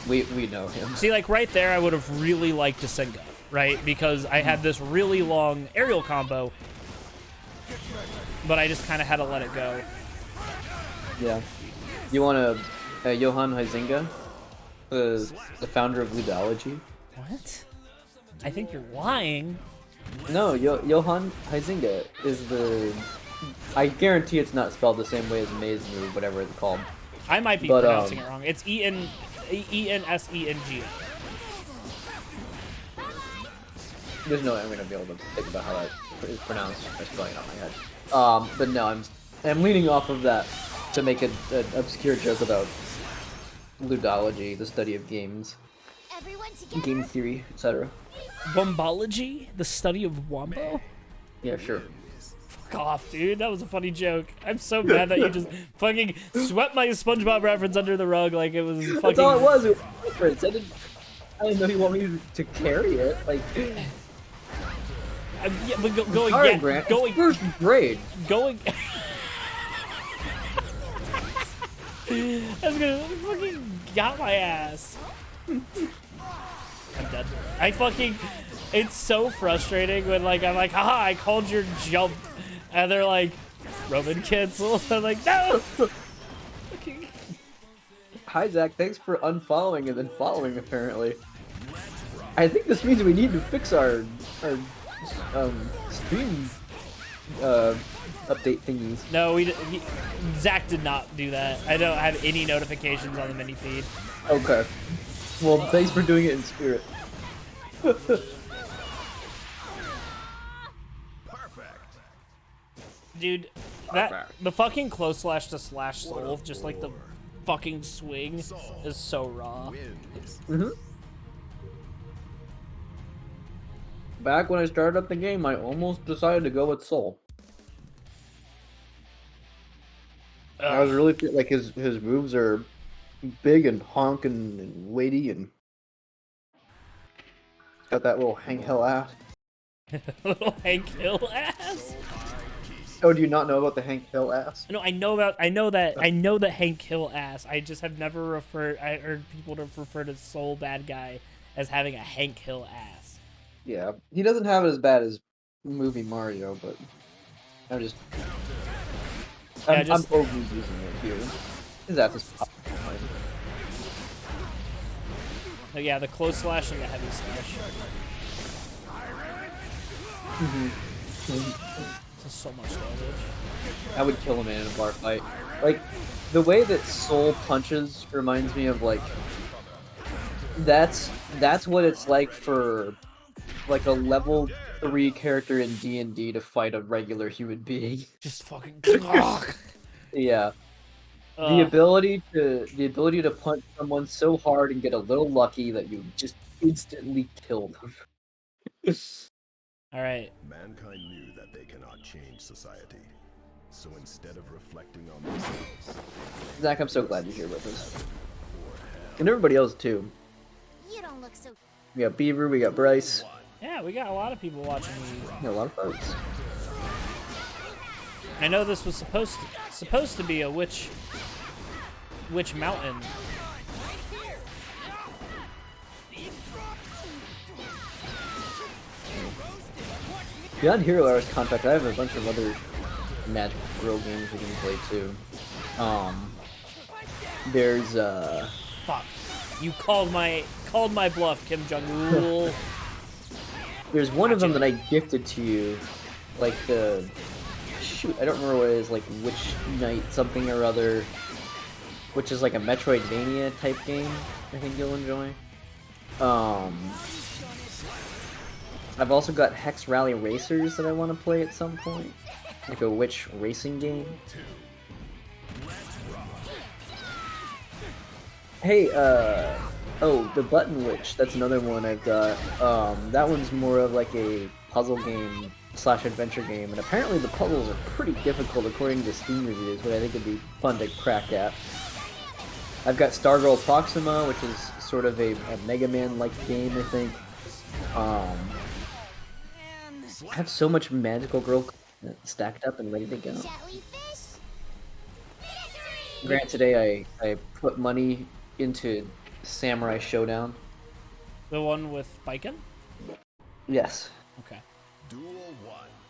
We know him. See, like right there, I would have really liked to Senga, right? Because I had this really long aerial combo, but I just kind of had to let it go. Yeah. You want a Johann Huizinga, the founder of Ludology? What? I think you're lying. No, Johann Huizinga is the. I guarantee it's not spelled the same way as Maze Move, whatever it's called. I might be pronouncing it wrong. It's E-N-S-E-N-G-A. There's no way I'm gonna be able to think about how that is pronounced by spelling it out my head. But no, I'm leaning off of that to make an obscure joke about ludology, the study of games, game theory, etc. Wombology? The study of Wombo? Yeah, sure. Fuck off, dude. That was a funny joke. I'm so mad that you just fucking swept my SpongeBob reference under the rug like it was fucking... That's all it was. It was a reference. I didn't know you want me to carry it. Like, yeah, but going... sorry, Yeah, Grant. going... It's first grade. Going... I was gonna fucking got my ass. I'm dead. I fucking... It's so frustrating when, like, I'm like, haha, I called your jump. And they're like, Roman cancel. I'm like, no! Hi, Zach. Thanks for unfollowing and then following, apparently. I think this means we need to fix our stream update thingies. No, Zach did not do that. I don't have any notifications on the mini feed. Okay. Well, thanks for doing it in spirit. Dude, the fucking close slash to slash soul, just like the fucking swing, is so raw. Mm-hmm. Back when I started up the game, I almost decided to go with Soul. I was really like his moves are big and honking and weighty, and got that little Hank Hill ass. Little Hank Hill ass. Oh, do you not know about the Hank Hill ass? No, I know that Hank Hill ass. I just have never I heard people to refer to Soul Bad Guy as having a Hank Hill ass. Yeah, he doesn't have it as bad as movie Mario, but I'm overusing it here. His ass is fine. Oh, yeah, the close slash and the heavy slash. This is so much damage. I would kill him in a bar fight. Like, the way that Soul punches reminds me of, like, that's what it's like for, like, a level 3 character in D&D to fight a regular human being. Just fucking. Yeah. The ability to punch someone so hard and get a little lucky that you just instantly kill them. All right. Mankind knew that they cannot change society. So instead of reflecting on themselves, Zach, I'm so glad you're here with us. And everybody else too. You don't look so. We got Beaver, we got Bryce. Yeah, we got a lot of people watching these. We got a lot of folks. I know this was supposed to be a witch mountain. Beyond Hero Hours contract, I have a bunch of other Magic Girl games we can play too. There's Fuck. You called my bluff, Kim Jong-un. there's one of them that I gifted to you, like the shoot, I don't remember what it is, like Witch Knight something or other, which is like a Metroidvania type game. I think you'll enjoy. I've also got Hex Rally Racers that I want to play at some point, like a witch racing game. Hey, oh, the Button Witch, that's another one I've got. That one's more of like a puzzle game / adventure game, and apparently the puzzles are pretty difficult according to Steam reviews, but I think it'd be fun to crack at. I've got Stargirl Proxima, which is sort of a Mega Man-like game, I think. I have so much Magical Girl stacked up and ready to go. Grant, today I put money into Samurai Showdown. The one with Biken? Yes. Okay. Duel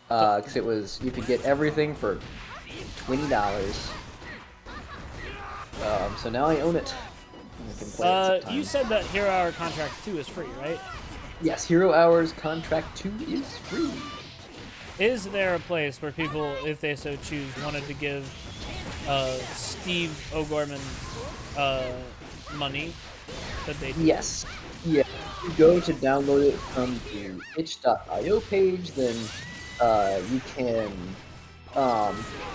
1. Because it was, you could get everything for $20. So now I own it. I can play it You said that Hero Hour Contract 2 is free, right? Yes, Hero Hours Contract 2 is free. Is there a place where people, if they so choose, wanted to give Steve O'Gorman money that they do? Yes. Yeah. If you go to download it from the itch.io page, then you can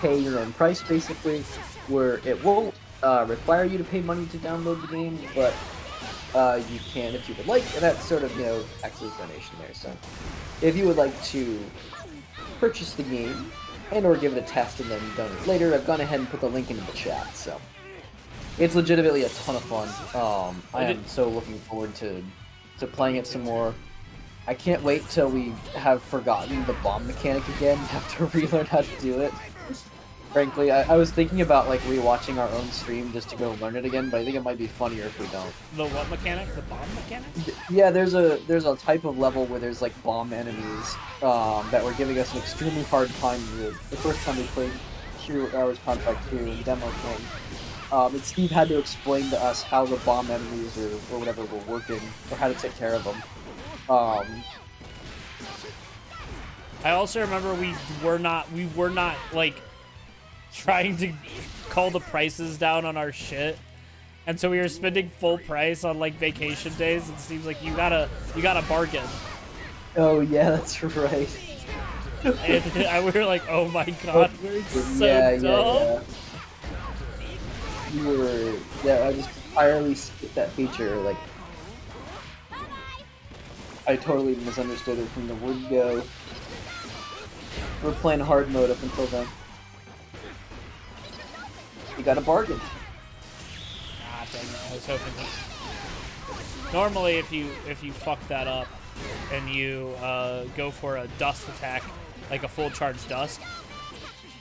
pay your own price, basically, where it won't require you to pay money to download the game, but you can if you would like, and that's sort of, acts as a donation there. So if you would like to purchase the game and or give it a test and then donate later, I've gone ahead and put the link into the chat, so it's legitimately a ton of fun. I am so looking forward to playing it some more. I can't wait till we have forgotten the bomb mechanic again and have to relearn how to do it. Frankly, I was thinking about like rewatching our own stream just to go learn it again, but I think it might be funnier if we don't. The what mechanic? The bomb mechanic? Yeah, there's a type of level where there's like bomb enemies that were giving us an extremely hard time the first time we played Hero Hours Contract 2 in demo thing. And Steve had to explain to us how the bomb enemies or whatever were working, or how to take care of them. I also remember we were not like trying to call the prices down on our shit, and so we were spending full price on like vacation days. It seems like you gotta bargain. Oh yeah, that's right. And we were like, oh my god, we're so dumb. I just entirely skipped that feature, like. I totally misunderstood it from the word go. We're playing hard mode up until then. You got a bargain. Ah, dang it. I was hoping that... Normally, if you fuck that up and you go for a dust attack, like a full charge dust,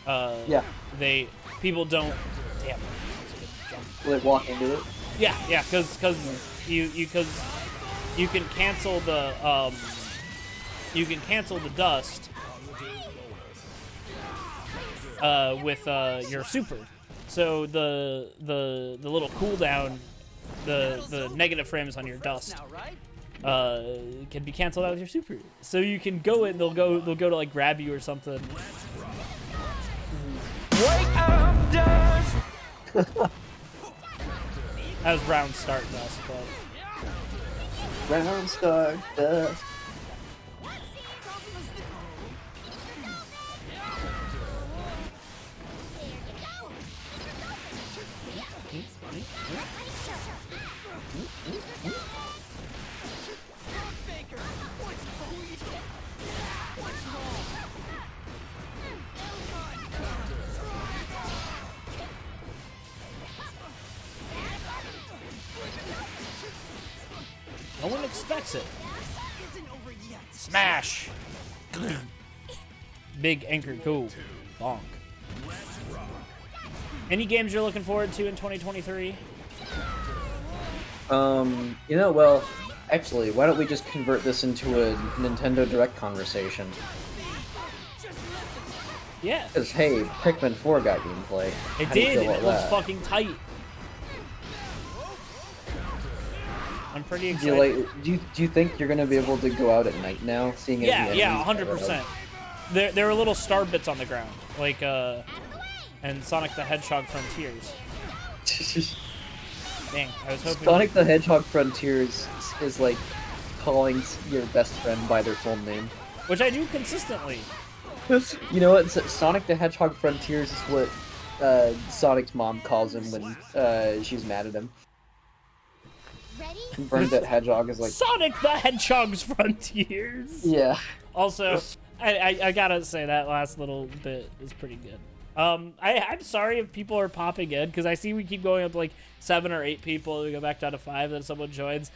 yeah. People don't... Damn. That's a good jump. Will it walk into it? Yeah, because you can cancel the dust with your super. So the little cooldown, the negative frames on your dust can be canceled out with your super. So you can go in, they'll go to like grab you or something. Wake up, dust. That was round start dust, but round start dust. no one expects it. Smash! Big anchor, go. Bonk. Any games you're looking forward to in 2023? You know, well, actually, why don't we just convert this into a Nintendo Direct conversation? Yeah. Because, hey, Pikmin 4 got gameplay. It How do you did, feel and it about looks that? fucking tight. I'm pretty Do excited. you think you're gonna be able to go out at night now, seeing as the Yeah, enemies 100%. There were little star bits on the ground, like and Sonic the Hedgehog Frontiers. Dang, I was hoping. Sonic the Hedgehog Frontiers is like calling your best friend by their full name. Which I do consistently. You know what? Sonic the Hedgehog Frontiers is what Sonic's mom calls him when she's mad at him. Ready? Confirmed that Hedgehog is like Sonic the Hedgehog's Frontiers. yeah. Also, I gotta say that last little bit is pretty good. I'm sorry if people are popping in because I see we keep going up to like 7 or 8 people. We go back down to 5, then someone joins.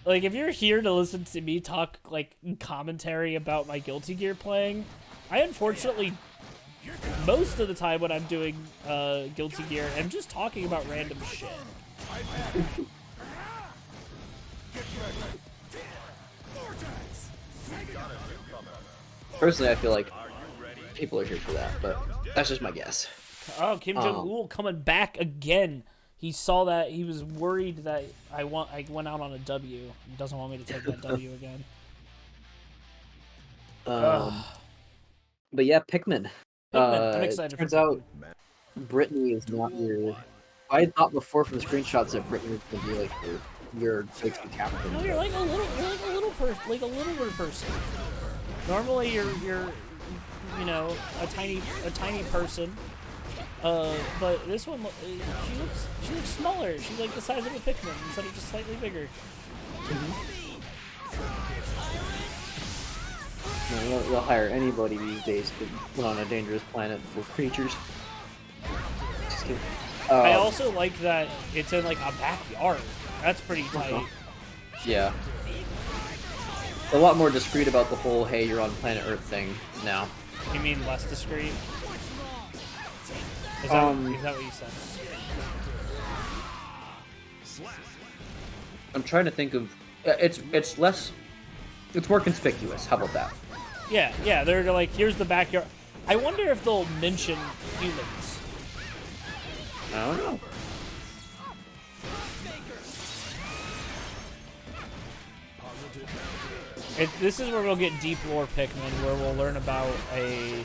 Like, if you're here to listen to me talk like commentary about my Guilty Gear playing, I unfortunately most of the time when I'm doing Guilty Gear, I'm just talking about random shit. Personally, I feel like people are here for that, but that's just my guess. Oh, Kim Jong-il coming back again. He saw that. He was worried that I went out on a W. He doesn't want me to take that W again. But yeah, Pikmin. I'm excited. Turns out Brittany is not your. I had thought before from the screenshots that Brittany was gonna be like your go-to captain. No, you're like a little person. Normally, you're you know a tiny person. But this one, she looks smaller. She's like the size of a Pikmin instead of just slightly bigger. No, they'll hire anybody these days to put on a dangerous planet with creatures. Just kidding. I also like that it's in like a backyard. That's pretty tight. Yeah. A lot more discreet about the whole "hey, you're on planet Earth" thing now. You mean less discreet? Is that what you said? I'm trying to think of. It's less. It's more conspicuous. How about that? Yeah. They're like, here's the backyard. I wonder if they'll mention humans. I don't know. This is where we'll get deep lore Pikmin, where we'll learn about a.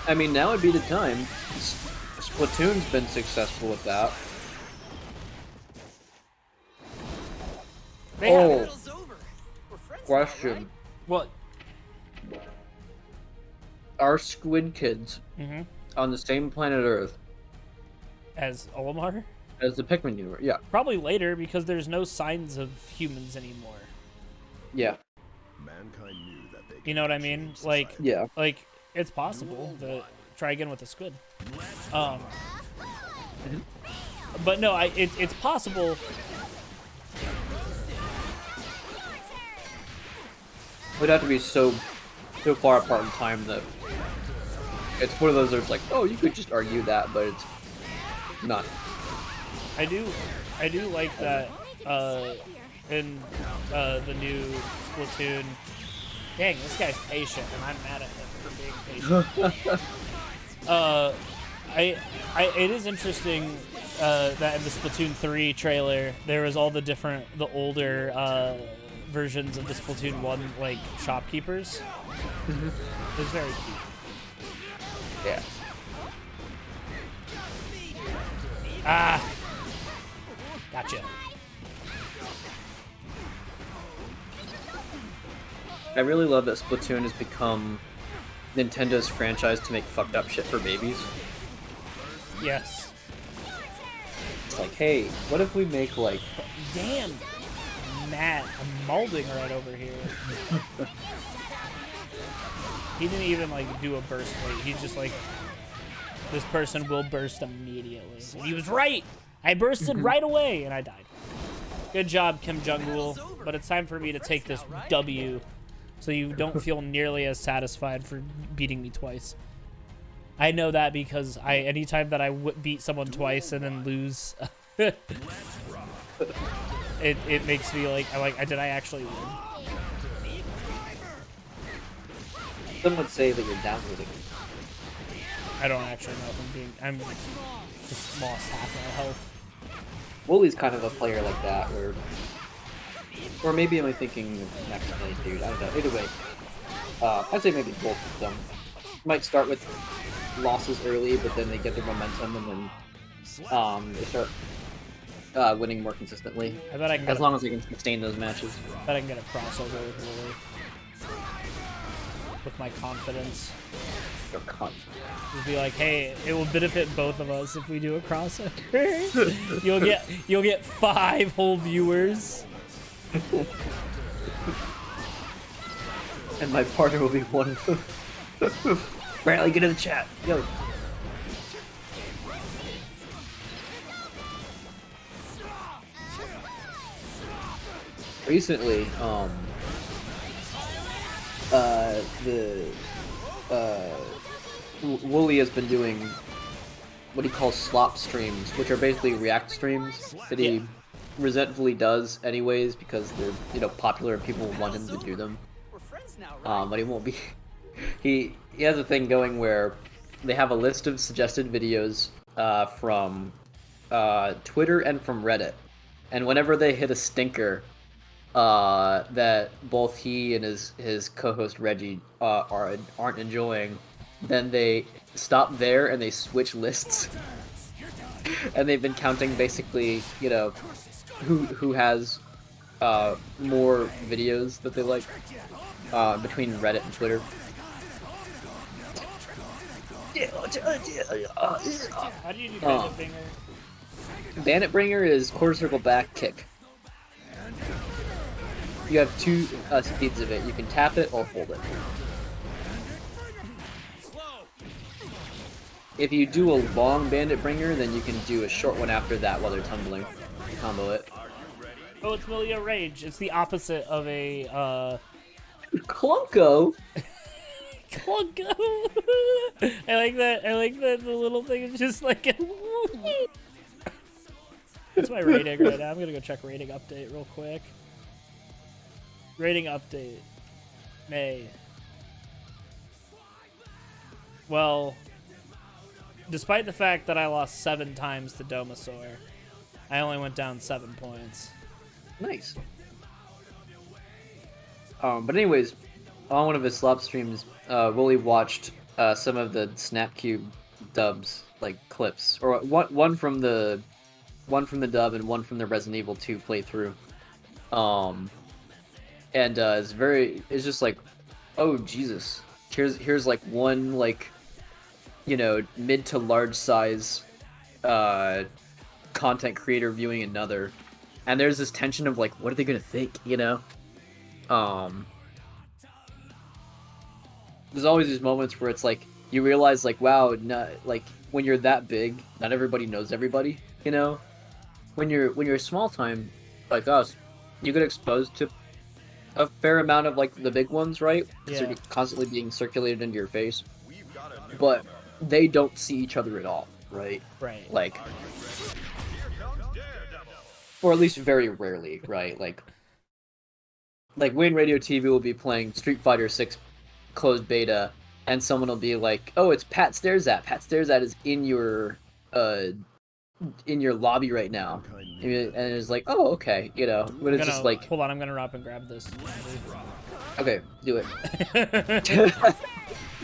I mean, now would be the time. Splatoon's been successful with that. Question. What? Are squid kids on the same planet Earth As Olimar? As the Pikmin universe, yeah. Probably later because there's no signs of humans anymore. Yeah. Mankind knew that they You know what I mean? Like, Yeah. like it's possible that try again with the squid. But no, it's possible. It would have to be so far apart in time that it's one of those that's like, oh, you could just argue that, but it's not. I do like that in the new Splatoon. Dang, this guy's patient, and I'm mad at him for being patient. It is interesting that in the Splatoon 3 trailer, there was all the older versions of the Splatoon 1 like shopkeepers. It was very cute. Yeah. Ah, gotcha. I really love that Splatoon has become Nintendo's franchise to make fucked up shit for babies. Yes. It's like, hey, what if we make like... Damn, Matt, I'm molding right over here. He didn't even like do a burst rate. He's just like, this person will burst immediately. And he was right. I bursted right away, and I died. Good job, Kim Jong-il. But it's time for me to take this W, so you don't feel nearly as satisfied for beating me twice. I know that because anytime that I beat someone twice and then lose, it makes me like, did I actually win? Some would say that you're downloading. I don't actually know if I'm just lost half my health. Wooly's kind of a player like that, or maybe am I thinking next play, dude? I don't know. Either way, I'd say maybe both of them might start with losses early, but then they get their momentum, and then they start winning more consistently. I bet I can as long as they can sustain those matches. I bet I can get a crossover with Wooly. With my confidence. Your confidence. Just be like, hey, it will benefit both of us if we do a crossover. you'll get 5 whole viewers. And my partner will be one of them. Bradley, get in the chat. Yo. Recently, Wooly has been doing what he calls slop streams, which are basically react streams that he resentfully does anyways because they're popular and people want him to do them. But he won't be. He has a thing going where they have a list of suggested videos from Twitter and from Reddit, and whenever they hit a stinker that both he and his co-host Reggie aren't enjoying, then they stop there and they switch lists. And they've been counting basically, who has more videos that they like between Reddit and Twitter. How do you do Bandit Bringer? Bandit Bringer is quarter circle back kick. You have 2 speeds of it. You can tap it or hold it. If you do a long Bandit Bringer, then you can do a short one after that while they're tumbling. Combo it. Oh, it's Milia Rage. It's the opposite of a Clunko? Clunko. I like that. I like that the little thing is just like a That's my rating right now. I'm gonna go check rating update real quick. Rating update. May. Well, despite the fact that I lost 7 times to Domasaur, I only went down 7 points. Nice. But anyways, on one of his slop streams, Wooly watched some of the Snapcube dubs, like clips, or one from the dub and one from the Resident Evil 2 playthrough. And it's just like, oh Jesus, here's like one like, mid to large size content creator viewing another, and there's this tension of like, what are they gonna think, you know? There's always these moments where it's like you realize like, wow, like when you're that big, not everybody knows everybody, you know? When you're small time like us, you get exposed to a fair amount of like the big ones, right? Because they're constantly being circulated into your face. But they don't see each other at all, right? Right. Like, or at least very rarely, right? Like Wayne Radio TV will be playing Street Fighter 6 closed beta, and someone will be like, "Oh, it's Pat Stares At. Pat Stares At is in your lobby right now," and it's like, "Oh, okay," you know. But it's just like, hold on, I'm gonna run up and grab this. Okay, do it. I'm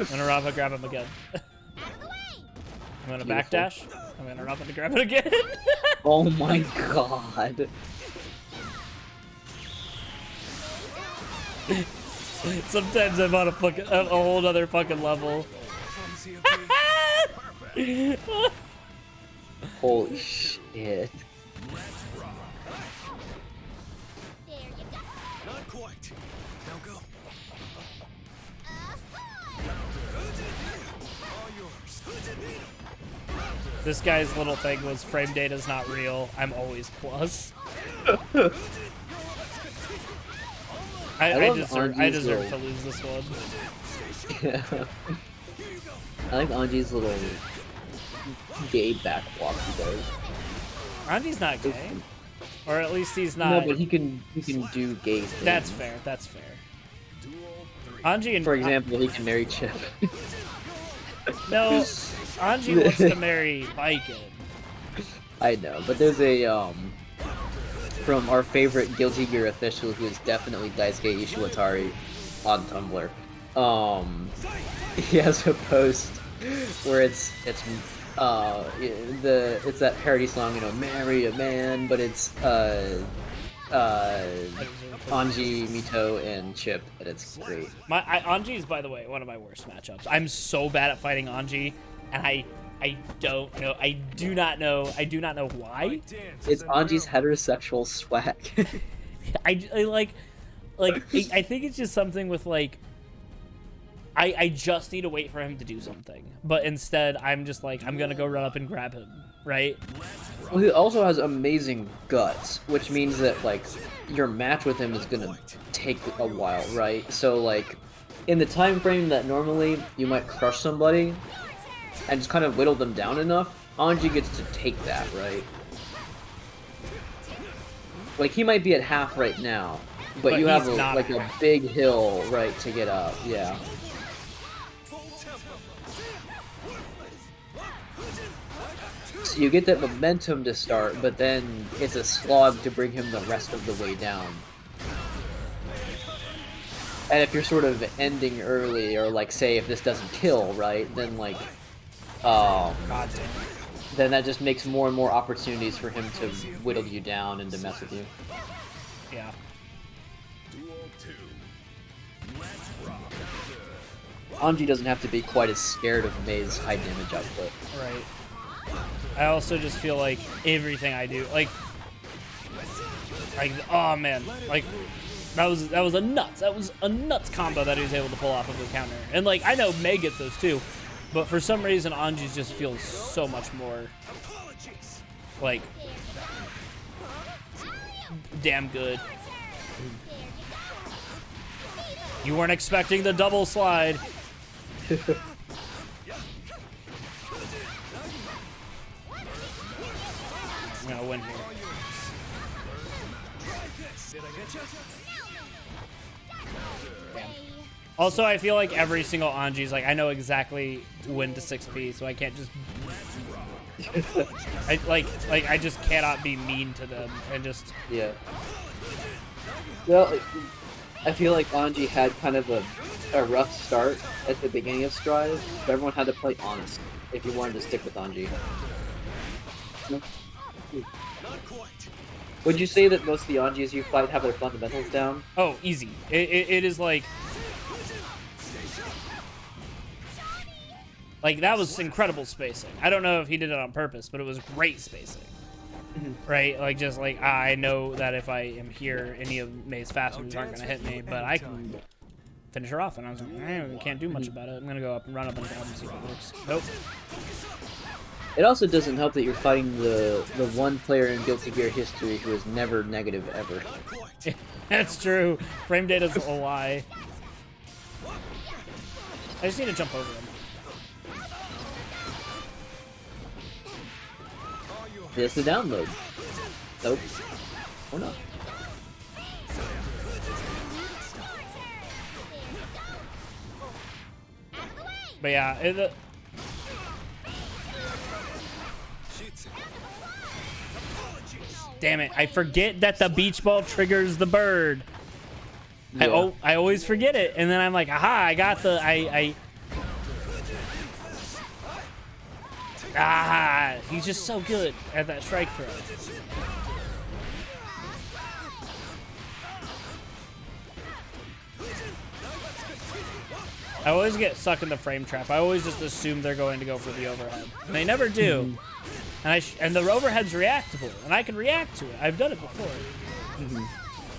gonna run up and grab him again. I'm gonna backdash. I'm gonna run up and grab it again. Oh my god. Sometimes I'm on a whole other fucking level. Holy shit. There you go. Not quite. Now go. All yours. This guy's little thing was frame data's not real. I'm always plus. I deserve to lose this one. Yeah. I like Anji's little gay back walk he does. Anji's not gay. Or at least he's not. No, but he can do gay things. That's fair, that's fair. Anji and... For example, he can marry Chip. No, Anji wants to marry Viking. I know, but there's a, from our favorite Guilty Gear official, who is definitely Daisuke Ishiwatari on Tumblr. He has a post where it's that parody song, you know, "Marry a Man," but it's Anji, Mito, and Chip, and it's great. Anji is, by the way, one of my worst matchups. I'm so bad at fighting Anji, and I do not know why. It's Anji's heterosexual swag. I think it's just something with like, I just need to wait for him to do something, but instead I'm just like, I'm gonna go run up and grab him, right? Well, he also has amazing guts, which means that like your match with him is gonna take a while, right? So like, in the time frame that normally you might crush somebody and just kind of whittle them down enough, Anji gets to take that, right? Like, he might be at half right now, but you have a big hill, right, to get up, yeah. So you get that momentum to start, but then it's a slog to bring him the rest of the way down. And if you're sort of ending early, or like, say, if this doesn't kill, right, then like, then that just makes more and more opportunities for him to whittle you down and to mess with you. Yeah. Anji doesn't have to be quite as scared of Mei's high damage output. Right. I also just feel like everything I do, like oh man, like that was a nuts combo that he was able to pull off of the counter. And like, I know Mei gets those too, but for some reason Anji's just feels so much more like damn good. You weren't expecting the double slide. I'm gonna win here. Damn. Also, I feel like every single Anji's like, I know exactly when to 6P, so I can't just I just cannot be mean to them and just yeah. Well, I feel like Anji had kind of a rough start at the beginning of Strive, but everyone had to play honest if you wanted to stick with Anji. Would you say that most of the Anjis you fight have their fundamentals down? Oh, easy. It is like that was incredible spacing. I don't know if he did it on purpose, but it was great spacing. right? Like just like I know that if I am here, any of May's fast moves aren't gonna hit me, but I can finish her off. And I was like, I can't do much about it. I'm gonna go up and run up and down and see if it works. Nope. It also doesn't help that you're fighting the one player in Guilty Gear history who is never negative ever. That's true. Frame data's a lie. I just need to jump over him. This is the download. Nope. Or not. But yeah, damn it! I forget that the beach ball triggers the bird. Yeah. I always forget it, and then I'm like, aha! I got the he's just so good at that strike throw. I always get stuck in the frame trap. I always just assume they're going to go for the overhead, and they never do. And the overhead's reactable, and I can react to it. I've done it before.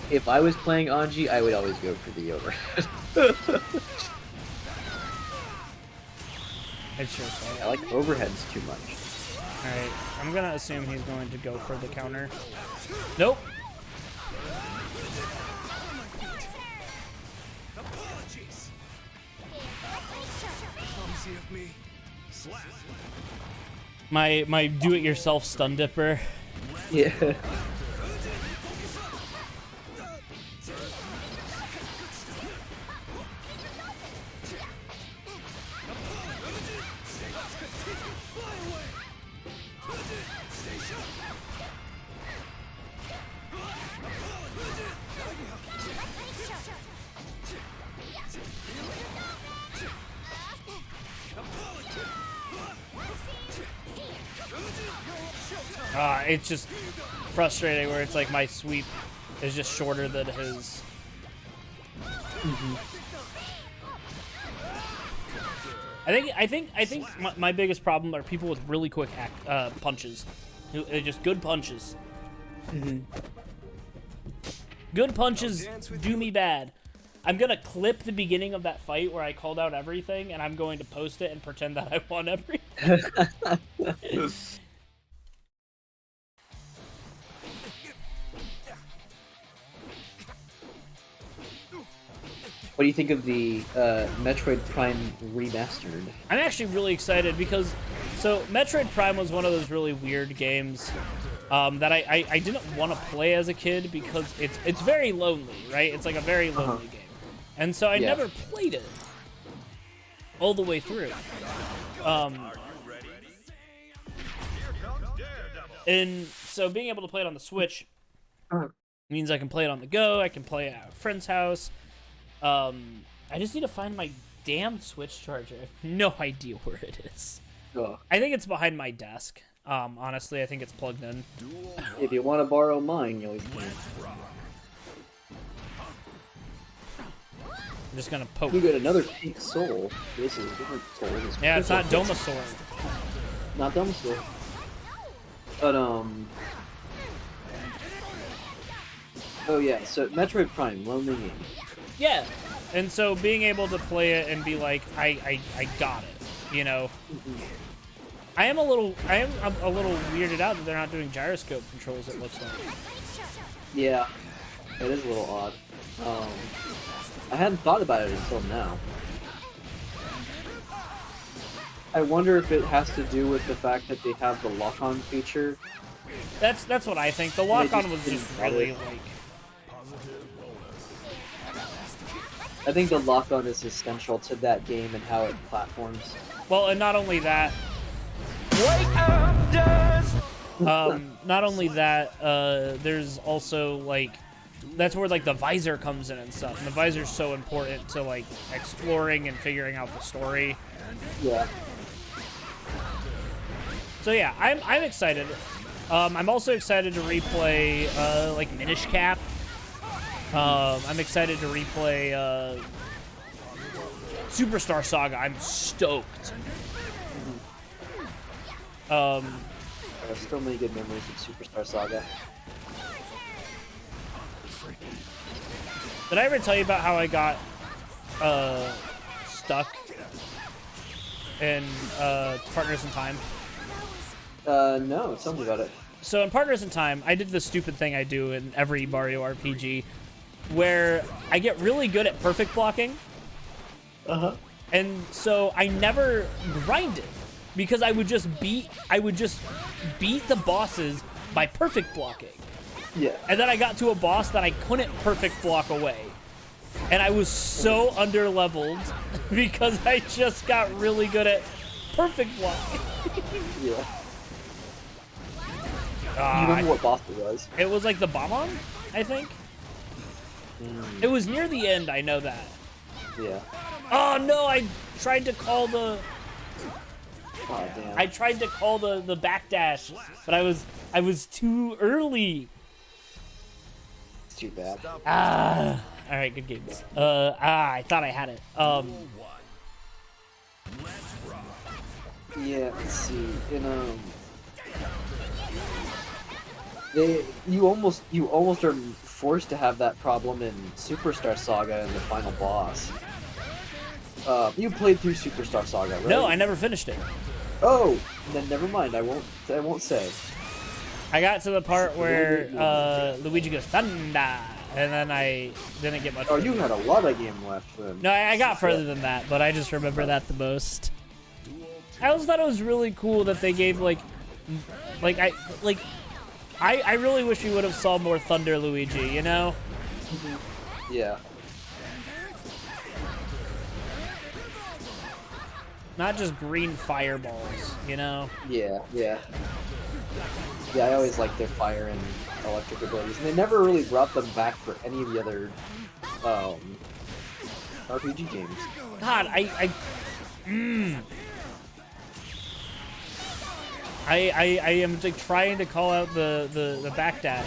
If I was playing Anji, I would always go for the overhead. It's sure so. I like overheads too much. Alright, I'm gonna assume he's going to go for the counter. Nope. My do-it-yourself stun dipper. Yeah. It's just frustrating where it's like my sweep is just shorter than his. I think my biggest problem are people with really quick punches, just good punches. Good punches do me bad. I'm gonna clip the beginning of that fight where I called out everything, and I'm going to post it and pretend that I won everything. What do you think of the Metroid Prime Remastered? I'm actually really excited because, so Metroid Prime was one of those really weird games that I didn't want to play as a kid because it's very lonely, right? It's like a very lonely game. And so I never played it all the way through. And so being able to play it on the Switch means I can play it on the go, I can play it at a friend's house. I just need to find my damn Switch charger. I have no idea where it is. I think it's behind my desk. Honestly, I think it's plugged in. If you want to borrow mine, you always can. I'm just gonna poke. We got another pink soul. This is a different soul. Yeah, it's not Domasaur. Not Domasaur. But oh yeah, so Metroid Prime, lonely game. Yeah, and so being able to play it and be like, I got it, you know. I am a little weirded out that they're not doing gyroscope controls. It looks like. Yeah, it is a little odd. I hadn't thought about it until now. I wonder if it has to do with the fact that they have the lock-on feature. That's what I think. The lock-on was just really like. I think the lock-on is essential to that game and how it platforms. Well, and not only that. Not only that, there's also like. That's where like the visor comes in and stuff, and the visor's so important to like exploring and figuring out the story. Yeah. So yeah, I'm excited. I'm also excited to replay like Minish Cap. I'm excited to replay Superstar Saga. I'm stoked. Saga. Still many good memories of Superstar Saga. Did I ever tell you about how I got stuck in Partners in Time? No, tell me about it. So in Partners in Time, I did the stupid thing I do in every Mario RPG, where I get really good at perfect blocking. Uh-huh. And so I never grinded because I would just beat the bosses by perfect blocking. Yeah. And then I got to a boss that I couldn't perfect block away. And I was so underleveled because I just got really good at perfect blocking. Yeah. You remember what boss it was? It was like the Bomb-On, I think. It was near the end, I know that. Yeah. Oh no, I tried to call the Oh, damn. I tried to call the backdash, but I was too early. It's too bad. Ah, all right, good games. I thought I had it. Yeah, let's see. In you almost are forced to have that problem in Superstar Saga in the final boss. You played through Superstar Saga, right? No, I never finished it. Oh, then never mind. I won't say. I got to the part where Luigi goes thunder, and then I didn't get much. Oh, you had a lot of game left then. No, I got further than that, but I just remember that the most. I also thought it was really cool that they gave I really wish we would have saw more Thunder Luigi, you know? Yeah. Not just green fireballs, you know? Yeah, yeah. Yeah, I always liked their fire and electric abilities. And they never really brought them back for any of the other RPG games. God, I am like trying to call out the backdash,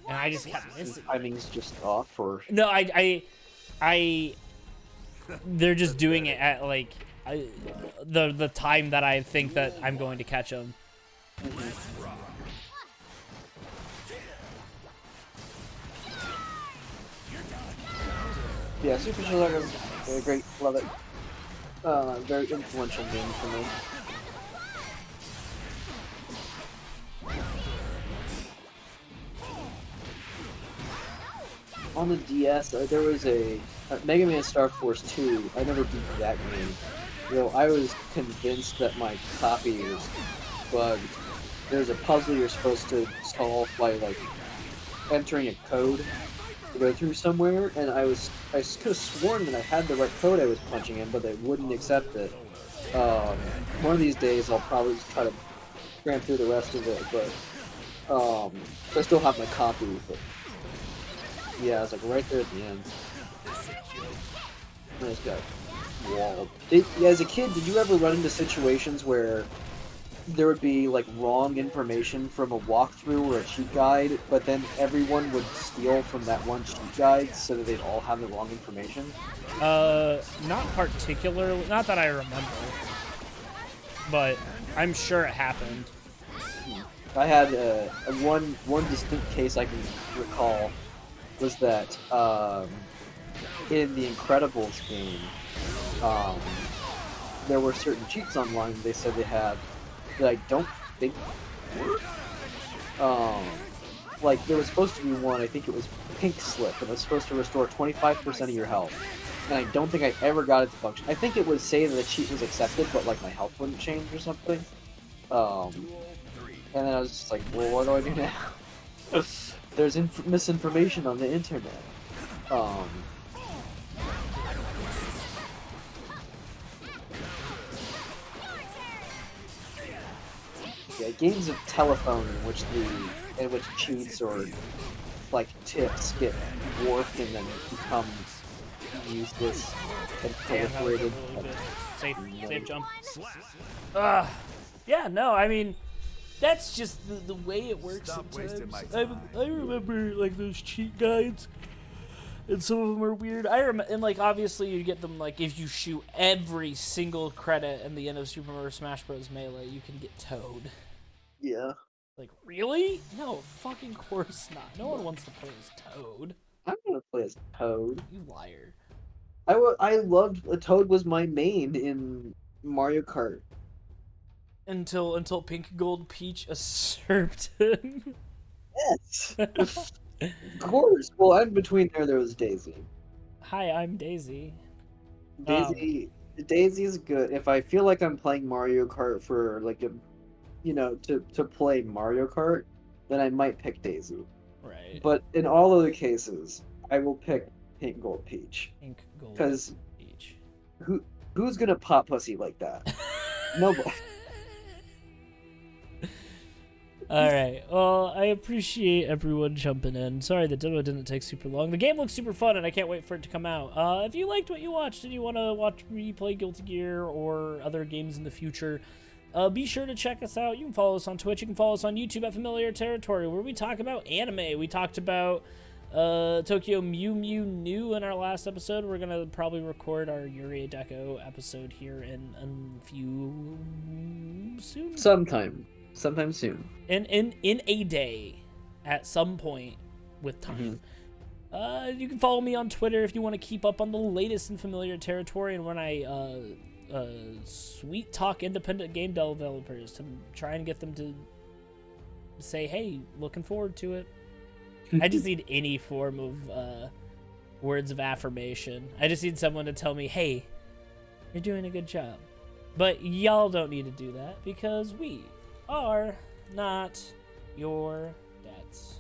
and I just kept missing. Timing's just off, or No, they're just doing it at like the time that I think that I'm going to catch them. yeah, Super Saga is great. Love it. Very influential game for me. On the DS, there was a Mega Man Star Force 2. I never beat that game. You know, I was convinced that my copy was bugged. There's a puzzle you're supposed to solve by like entering a code to go through somewhere, and I could have sworn that I had the right code I was punching in, but they wouldn't accept it. One of these days, I'll probably just try to cram through the rest of it, but I still have my copy. But yeah, it's like right there at the end. Nice guy. Walled. As a kid, did you ever run into situations where there would be like wrong information from a walkthrough or a cheat guide, but then everyone would steal from that one cheat guide so that they'd all have the wrong information? Not particularly, not that I remember, but I'm sure it happened. I had one distinct case I can recall was that in the Incredibles game, there were certain cheats online they said they had that I don't think worked. Like there was supposed to be one, I think it was Pink Slip, and it was supposed to restore 25% of your health. And I don't think I ever got it to function. I think it would say that the cheat was accepted, but like my health wouldn't change or something. And then I was just like, well, what do I do now? There's misinformation on the internet. Yeah, games of telephone in which cheats or like tips get warped and then become useless and proliferated. Safe jump. Yeah, no, I mean, that's just the way it works sometimes. I remember like those cheat guides, and some of them are weird. And like obviously you get them like if you shoot every single credit in the end of Super Mario Smash Bros. Melee, you can get towed. Yeah. Like, really? No, fucking course not. No one wants to play as Toad. I'm gonna play as Toad. You liar. I loved Toad was my main in Mario Kart. Until Pink Gold Peach usurped him. Yes. Of course. Well, in between there was Daisy. Hi, I'm Daisy. Daisy's good. If I feel like I'm playing Mario Kart for like a, to play Mario Kart, then I might pick Daisy. Right. But in all other cases, I will pick Pink Gold Peach. Pink Gold Because Peach. who's gonna pop pussy like that? Nobody. Alright, well, I appreciate everyone jumping in. Sorry the demo didn't take super long. The game looks super fun, and I can't wait for it to come out. If you liked what you watched and you want to watch me play Guilty Gear or other games in the future, be sure to check us out. You can follow us on Twitch. You can follow us on YouTube at Familiar Territory, where we talk about anime. We talked about Tokyo Mew Mew New in our last episode. We're going to probably record our Yuri Deco episode here in a few... soon? Sometime soon. In a day, at some point with time. You can follow me on Twitter if you want to keep up on the latest in Familiar Territory and when I sweet talk independent game developers to try and get them to say, hey, looking forward to it. I just need any form of words of affirmation. I just need someone to tell me, hey, you're doing a good job. But y'all don't need to do that because we are not your dads.